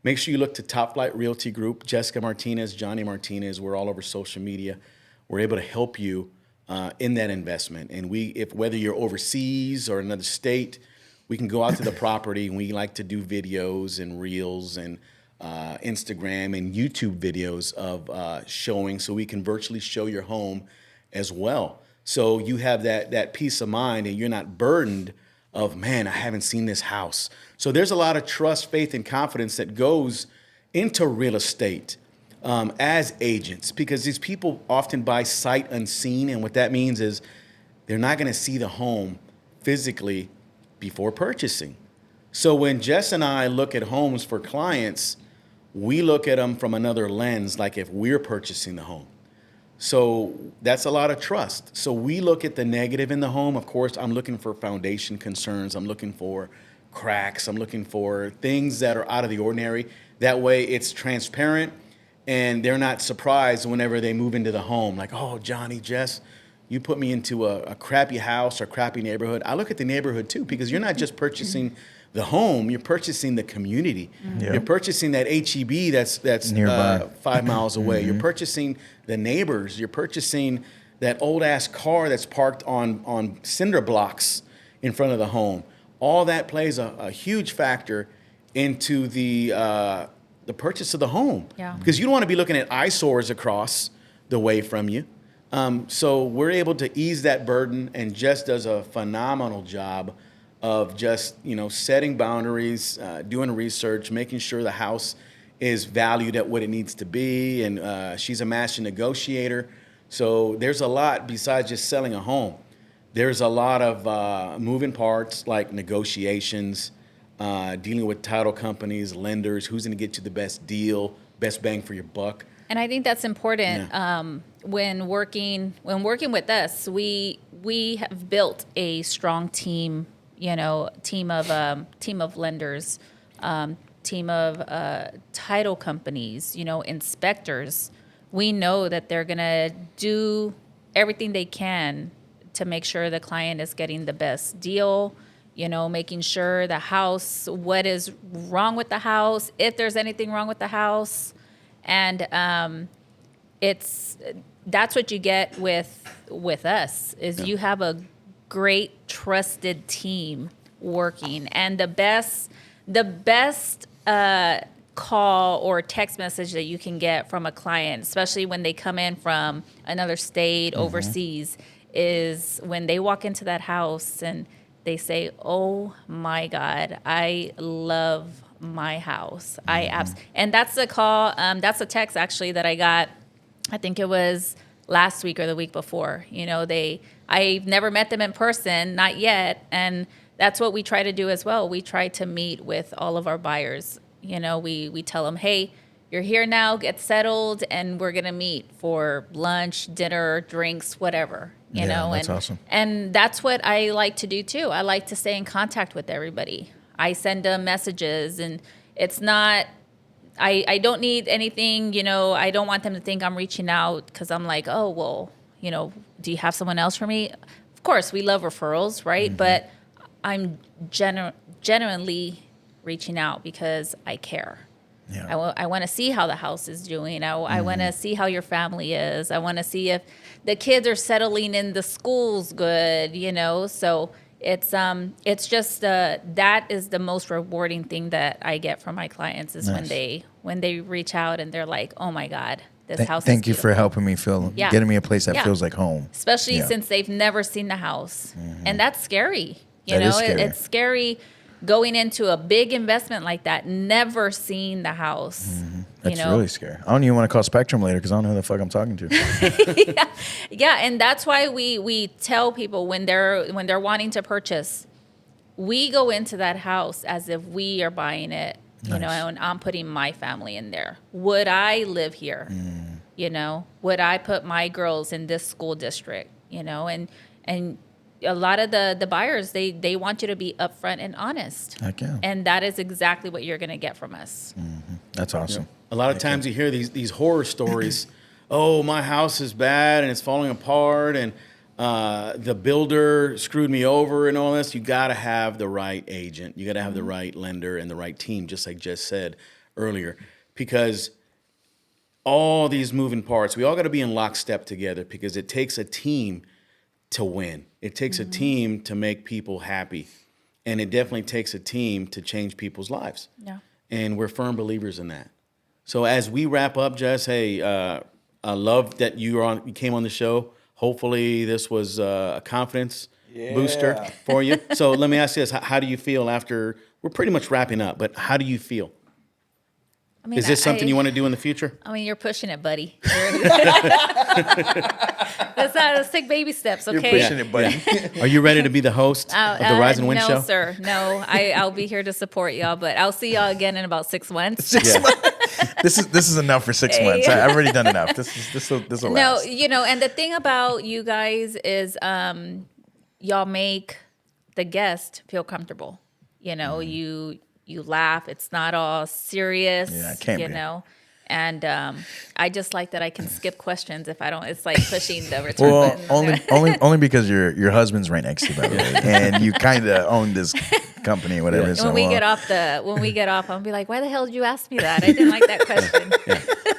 make sure you look to Top Flight Realty Group, Jessica Martinez, Johnny Martinez. We're all over social media. We're able to help you in that investment. And whether you're overseas or another state, we can go out to the property, and we like to do videos and reels and Instagram and YouTube videos of showing, so we can virtually show your home as well. So you have that peace of mind, and you're not burdened of, man, I haven't seen this house. So there's a lot of trust, faith, and confidence that goes into real estate as agents, because these people often buy sight unseen. And what that means is they're not going to see the home physically before purchasing. So when Jess and I look at homes for clients, we look at them from another lens, like if we're purchasing the home. So that's a lot of trust. So we look at the negative in the home. Of course, I'm looking for foundation concerns. I'm looking for cracks. I'm looking for things that are out of the ordinary. That way it's transparent and they're not surprised whenever they move into the home. Like, oh, Johnny, Jess, you put me into a crappy house or crappy neighborhood. I look at the neighborhood too, because you're not just purchasing the home, you're purchasing the community. You're purchasing that HEB that's nearby, 5 miles away. You're purchasing the neighbors. You're purchasing that old ass car that's parked on cinder blocks in front of the home. All that plays a huge factor into the purchase of the home. Yeah. Because you don't want to be looking at eyesores across the way from you. So we're able to ease that burden, and Jess does a phenomenal job of just, setting boundaries, doing research, making sure the house is valued at what it needs to be. And she's a master negotiator. So there's a lot besides just selling a home. There's a lot of moving parts like negotiations, dealing with title companies, lenders, who's going to get you the best deal, best bang for your buck. And I think that's important. When working with us, we have built a strong team. Team of lenders, team of title companies. Inspectors. We know that they're gonna do everything they can to make sure the client is getting the best deal. Making sure the house, what is wrong with the house, if there's anything wrong with the house. And that's what you get with us is you have a great trusted team working, and the best call or text message that you can get from a client, especially when they come in from another state, overseas, is when they walk into that house and they say, "Oh my God, I love my house." And that's the call. That's a text actually that I got. I think it was last week or the week before. I've never met them in person, not yet, and that's what we try to do as well. We try to meet with all of our buyers. We tell them, "Hey, you're here now. Get settled, and we're gonna meet for lunch, dinner, drinks, whatever." That's awesome. And that's what I like to do too. I like to stay in contact with everybody. I send them messages, and it's not, I don't need anything, I don't want them to think I'm reaching out because I'm like, "Oh, well, do you have someone else for me?" Of course, we love referrals, right? But I'm genuinely reaching out because I care. Yeah. I want to see how the house is doing. I want to see how your family is. I want to see if the kids are settling in the schools good, So it's just that is the most rewarding thing that I get from my clients is Nice. when they reach out and they're like, "Oh my God, this house." Thank is you for beautiful." helping me getting me a place that feels like home. Especially Yeah. since they've never seen the house, and that's scary. That is scary. It's scary going into a big investment like that, never seeing the house. That's really scary. I don't even want to call Spectrum later because I don't know who the fuck I'm talking to. Yeah, and that's why we tell people when they're wanting to purchase, we go into that house as if we are buying it, Nice. and I'm putting my family in there. Would I live here? Would I put my girls in this school district? And a lot of the buyers, they want you to be upfront and honest. Heck yeah. And that is exactly what you're going to get from us. That's awesome. A lot of times you hear these horror stories. Oh, my house is bad and it's falling apart, and the builder screwed me over and all this. You got to have the right agent. You got to have the right lender and the right team, just like Jess said earlier, because all these moving parts, we all got to be in lockstep together because it takes a team to win. It takes a team to make people happy, and it definitely takes a team to change people's lives. Yeah. And we're firm believers in that. So as we wrap up, Jess, hey, I love that you came on the show. Hopefully this was a confidence booster for you. So let me ask you this. How do you feel after, we're pretty much wrapping up, but how do you feel? I mean, Is this something you want to do in the future? I mean, you're pushing it, buddy. Let's take baby steps, okay? You're pushing it, buddy. Are you ready to be the host of the Rise and Win no, show? No, sir. No, I'll be here to support y'all, but I'll see y'all again in about 6 months. 6 months. This is enough for 6 months. I've already done enough. This will No, last. and the thing about you guys is y'all make the guest feel comfortable. You laugh. It's not all serious. Yeah, I can't be. And I just like that I can skip questions if I don't. It's like pushing the return button. only because your husband's right next to you, by the way, and you kind of own this company, or whatever. Yeah. So when we get off, I'll be like, "Why the hell did you ask me that? I didn't like that question."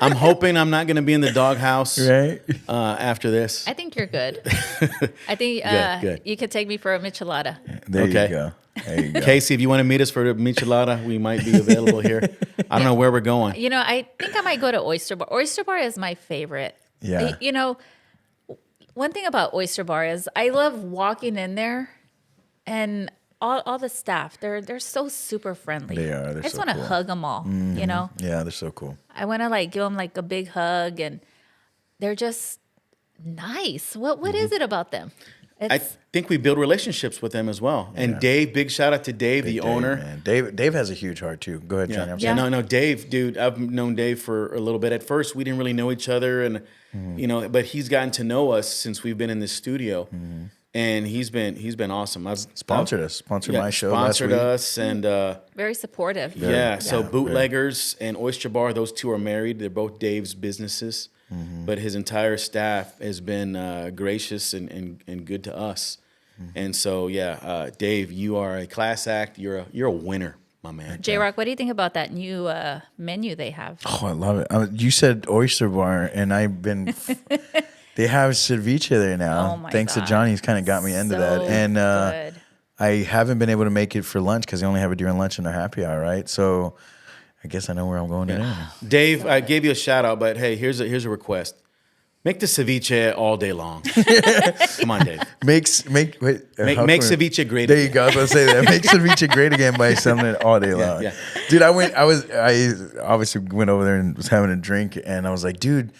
I'm hoping I'm not going to be in the doghouse right after this. I think you're good. I think Good. you could take me for a michelada. there Okay. you go. There you go. Casey, if you want to meet us for the michelada, we might be available here. I don't know where we're going. I think I might go to Oyster Bar. Oyster Bar is my favorite. Yeah. One thing about Oyster Bar is I love walking in there and all the staff, they're so super friendly. They are. I They're just so want to cool. hug them all. You know, Yeah, they're so cool. I want to like give them like a big hug, and they're just nice. What is it about them? I It's think we build relationships with them as well. And Dave, big shout out to Dave, the Dave, owner. man. Dave has a huge heart too. Go ahead, Johnny. I'm Yeah, sorry. no, Dave, dude. I've known Dave for a little bit. At first, we didn't really know each other, and but he's gotten to know us since we've been in this studio, and he's been awesome. Sponsored my show last sponsored week. us, and very supportive. yeah. So Bootleggers and Oyster Bar, those two are married. They're both Dave's businesses, but his entire staff has been gracious and good to us. And so, Dave, you are a class act. You're a winner, my man. JRock, what do you think about that new menu they have? Oh, I love it. You said Oyster Bar, and I've been. They have ceviche there now. Oh my Thanks God. to Johnny, he's kind of got me into So that. And good. I haven't been able to make it for lunch because they only have it during lunch and their happy hour, right? So I guess I know where I'm going today. Dave, I gave you a shout out, but hey, here's a request. Make the ceviche all day long. Come on, Dave. Make Make ceviche great There you again. go. I was going to say that. Make ceviche great again by selling it all day long. yeah. Dude, I obviously went over there and was having a drink, and I was like, dude,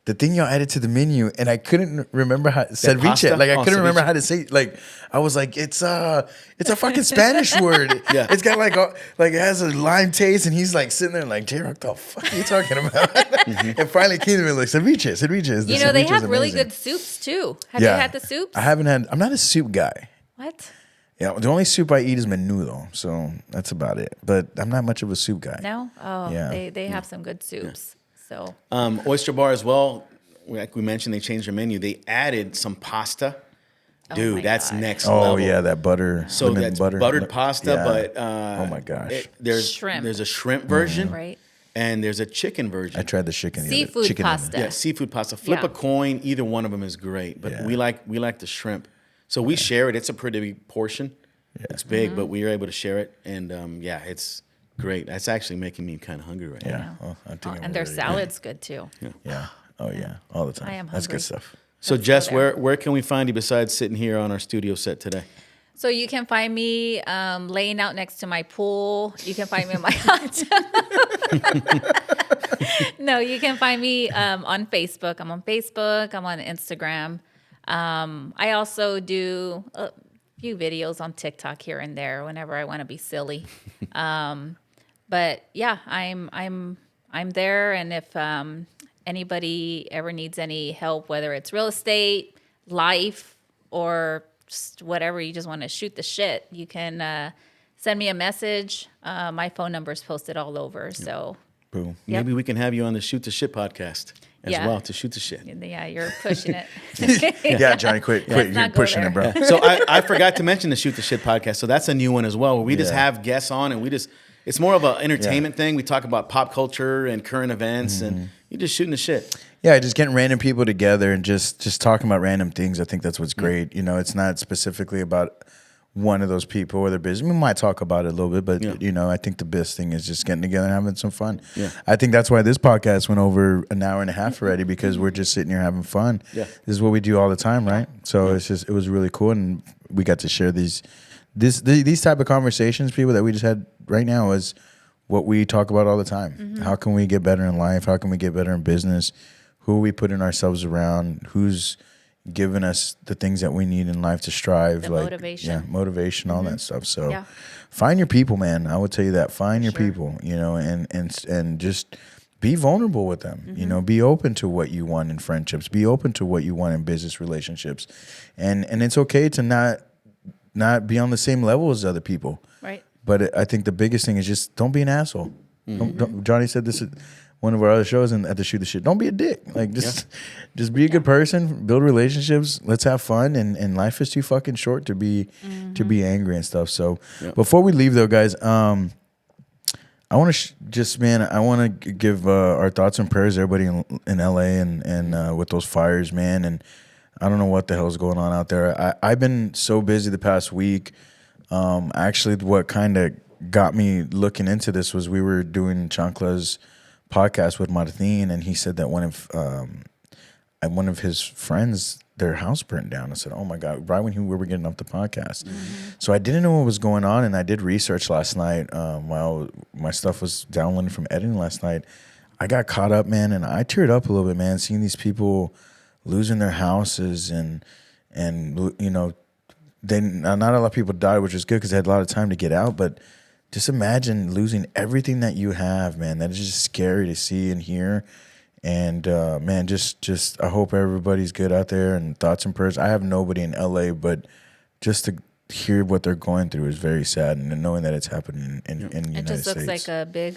the thing y'all added to the menu, and I couldn't remember how ceviche. pasta? Like I Oh, couldn't remember ceviche. how to say. Like I was like, it's a fucking Spanish word. Yeah. It's got like it has a lime taste, and he's like sitting there like, JRock, the fuck are you talking about? And finally came to me like ceviche is. You know, they ceviche have is really amazing. good soups too. Have you had the soups? I haven't had. I'm not a soup guy. What? Yeah, the only soup I eat is menudo, so that's about it. But I'm not much of a soup guy. No? Oh, Yeah. they have some good soups. So Oyster Bar as well. Like we mentioned, they changed their menu. They added some pasta. Dude, my that's God. next Oh level. yeah, that butter. So lemon that's butter. buttered pasta, Yeah. but oh my gosh, there's Shrimp. There's a shrimp version, right. and there's a chicken version. I tried the chicken. Seafood chicken pasta. Yeah, seafood pasta. Flip Yeah. a coin. Either one of them is great, but we like the shrimp. So we share it. It's a pretty big portion. It's big, but we are able to share it, and it's great. That's actually making me kind of hungry right now. Yeah, well, I think I'm And their ready. salad's good too. Yeah. Oh yeah, all the time. I am That's hungry. good stuff. So Let's go Jess, there. where can we find you besides sitting here on our studio set today? So you can find me laying out next to my pool. You can find me in my hot tub. No, you can find me on Facebook. I'm on Facebook. I'm on Instagram. I also do a few videos on TikTok here and there whenever I want to be silly. But yeah, I'm there, and if anybody ever needs any help, whether it's real estate, life, or just whatever, you just want to shoot the shit, you can send me a message. My phone number is posted all over. So Boom. Yep. Maybe we can have you on the Shoot the Shit podcast as Yeah. well to shoot the shit. yeah, you're pushing it. Yeah, Johnny, quit. Let's You're not go pushing it, there. bro. So I forgot to mention the Shoot the Shit podcast. So that's a new one as well, where we just Yeah. have guests on, and it's more of an entertainment thing. We talk about pop culture and current events, and you're just shooting the shit. Yeah, just getting random people together and just talking about random things. I think that's what's great. You know, it's not specifically about one of those people or their business. We might talk about it a little bit, but I think the best thing is just getting together and having some fun. Yeah. I think that's why this podcast went over an hour and a half already, because we're just sitting here having fun. Yeah. This is what we do all the time, right? So it was really cool, and we got to share these type of conversations, people, that we just had right now, is what we talk about all the time. How can we get better in life? How can we get better in business? Who are we putting ourselves around? Who's giving us the things that we need in life to strive? The like motivation. Yeah, motivation, all that stuff. So Yeah. find your people, man. I would tell you that. Find your Sure. people, and just be vulnerable with them. Be open to what you want in friendships. Be open to what you want in business relationships. And it's okay to not be on the same level as other people. Right. But I think the biggest thing is just don't be an asshole. Don't, Johnny said this at one of our other shows and at the Shoot the Shit. Don't be a dick. Like just be a good person, build relationships. Let's have fun. And life is too fucking short to be angry and stuff. So before we leave though, guys, I want to I want to give our thoughts and prayers to everybody in LA and with those fires, man. And I don't know what the hell's going on out there. I've been so busy the past week. Actually, what kind of got me looking into this was we were doing Chancla's podcast with Martinez, and he said that one of his friends their house burned down. I said, oh my God, right when we were getting off the podcast. So I didn't know what was going on, and I did research last night while my stuff was downloading from editing last night. I got caught up, man, and I teared up a little bit, man, seeing these people losing their houses and you know, not a lot of people died, which is good because they had a lot of time to get out, but just imagine losing everything that you have, man. That is just scary to see and hear. And man, just I hope everybody's good out there, and thoughts and prayers. I have nobody in LA, but just to hear what they're going through is very sad, and knowing that it's happening in the United States. It just looks like a big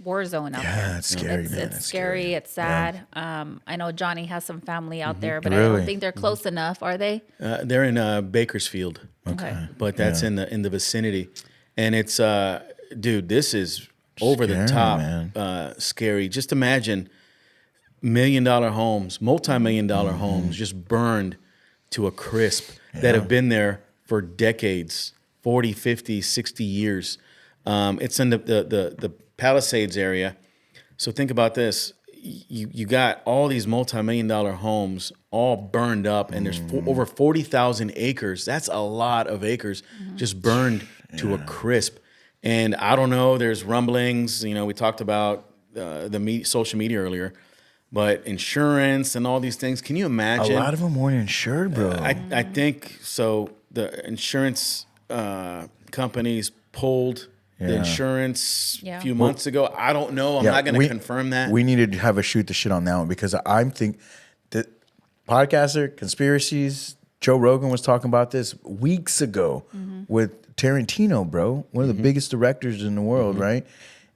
war zone out there. Yeah, it's scary, man. It's scary. It's sad. I know Johnny has some family out there, but I Really? don't think they're close enough, are they? They're in Bakersfield. Okay. But that's in the vicinity. And it's dude, this is over the top scary. Just imagine $1 million homes, multi-million-dollar homes just burned to a crisp that have been there for decades, 40, 50, 60 years. It's in the Palisades area. So think about this. You got all these multi-million-dollar homes all burned up, and there's over 40,000 acres. That's a lot of acres just burned to a crisp. And I don't know, there's rumblings. You know, we talked about social media earlier, but insurance and all these things. Can you imagine? A lot of them weren't insured, bro. I think so. The insurance companies pulled the insurance a few months ago. I don't know. I'm not going to confirm that. We need to have a shoot the shit on that one, because I'm think that podcaster conspiracies. Joe Rogan was talking about this weeks ago with Tarantino, bro, one of the biggest directors in the world, right?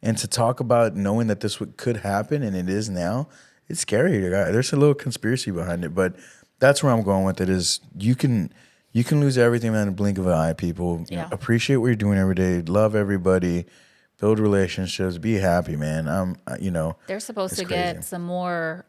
And to talk about knowing that this could happen, and it is now, it's scary. There's a little conspiracy behind it, but that's where I'm going with it. Is you can lose everything in the blink of an eye. People appreciate what you're doing every day, love everybody, build relationships, be happy, man. They're supposed to crazy. get some more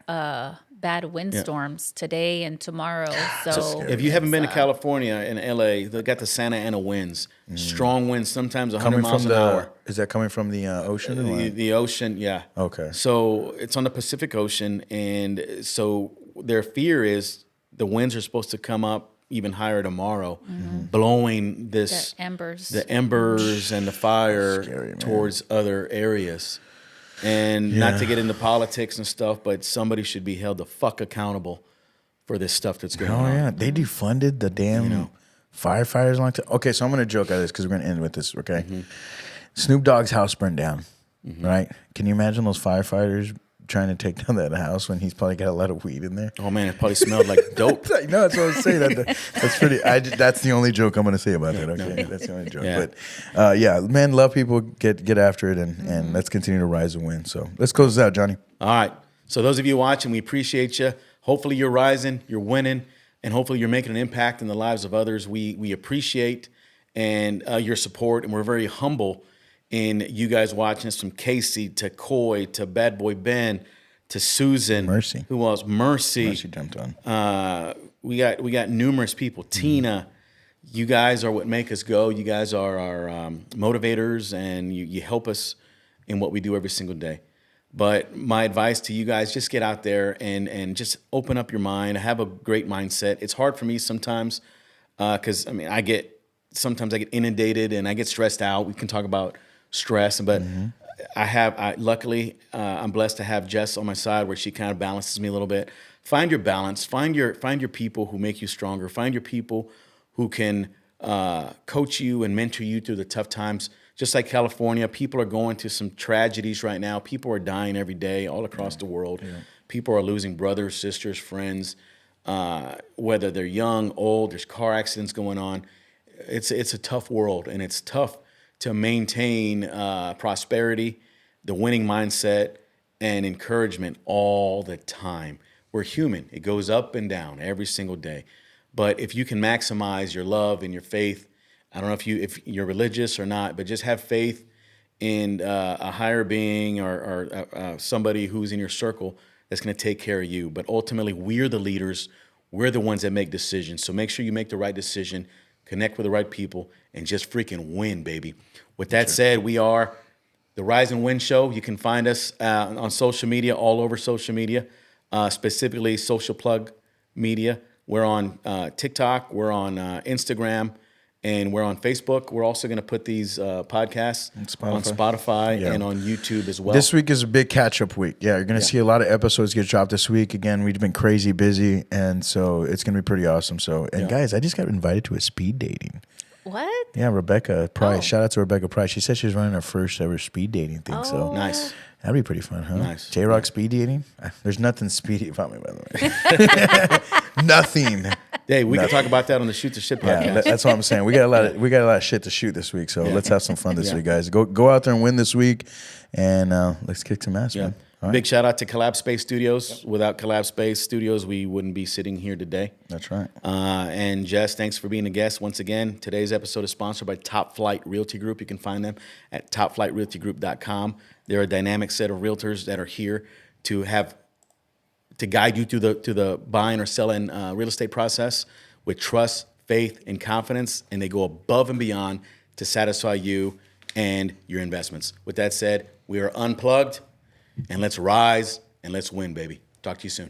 bad windstorms today and tomorrow. So if you haven't been to California and LA, they got the Santa Ana winds, strong winds, sometimes 100 miles an hour. Is that coming from the ocean? Or The ocean, yeah. Okay. So it's on the Pacific Ocean, and so their fear is the winds are supposed to come up even higher tomorrow, blowing the embers. the embers and the fire Scary, man. towards other areas. And not to get into politics and stuff, but somebody should be held the fuck accountable for this stuff that's going on. Oh yeah, they defunded the damn firefighters a long time. Okay, so I'm gonna joke at this because we're gonna end with this. Okay, Snoop Dogg's house burned down. Right? Can you imagine those firefighters trying to take down that house when he's probably got a lot of weed in there? Oh man, it probably smelled like dope. No, that's what I was saying. That's pretty. That's the only joke I'm going to say about that. Okay, that's the only joke. Yeah. But man, love people, get after it, and let's continue to rise and win. So let's close this out, Johnny. All right. So those of you watching, we appreciate you. Hopefully you're rising, you're winning, and hopefully you're making an impact in the lives of others. We appreciate and your support, and we're very humble in you guys watching us, from Casey to Coy to Bad Boy Ben to Susan. Mercy. Who else? Mercy. Mercy jumped on. We got numerous people. Tina, you guys are what make us go. You guys are our motivators, and you help us in what we do every single day. But my advice to you guys, just get out there and just open up your mind. Have a great mindset. It's hard for me sometimes because, I get inundated and I get stressed out. We can talk about stress, but luckily I'm blessed to have Jess on my side, where she kind of balances me a little bit. Find your balance. Find your people who make you stronger. Find your people who can coach you and mentor you through the tough times. Just like California, people are going through some tragedies right now. People are dying every day all across the world. Yeah. People are losing brothers, sisters, friends, whether they're young, old. There's car accidents going on. It's a tough world, and it's tough to maintain prosperity, the winning mindset, and encouragement all the time. We're human. It goes up and down every single day. But if you can maximize your love and your faith, I don't know if you're religious or not, but just have faith in a higher being or somebody who's in your circle that's going to take care of you. But ultimately, we're the leaders. We're the ones that make decisions. So make sure you make the right decision, connect with the right people, and just freaking win, baby. With that said, we are the Rise and Win Show. You can find us on social media, all over social media, specifically Social Plug Media. We're on TikTok. We're on Instagram. And we're on Facebook. We're also going to put these podcasts on Spotify and on YouTube as well. This week is a big catch-up week. Yeah, you're going to see a lot of episodes get dropped this week. Again, we've been crazy busy, and so it's going to be pretty awesome. So, and guys, I just got invited to a speed dating. What? Yeah, Rebecca Price. Shout out to Rebecca Price. She said she was running her first ever speed dating thing. So nice. That'd be pretty fun, huh? Nice. JRock speed dating? There's nothing speedy about me, by the way. Nothing. Hey, we can talk about that on the Shoot the Shit podcast. Yeah, that's what I'm saying. We got a lot of shit to shoot this week, so let's have some fun this week, guys. Go out there and win this week, and let's kick some ass, man. All right. Big shout out to CollabSpace Studios. Without CollabSpace Studios, we wouldn't be sitting here today. That's right. And Jess, thanks for being a guest once again. Today's episode is sponsored by Top Flight Realty Group. You can find them at topflightrealtygroup.com. They're a dynamic set of realtors that are here to guide you through the buying or selling real estate process with trust, faith, and confidence, and they go above and beyond to satisfy you and your investments. With that said, we are unplugged, and let's rise and let's win, baby. Talk to you soon.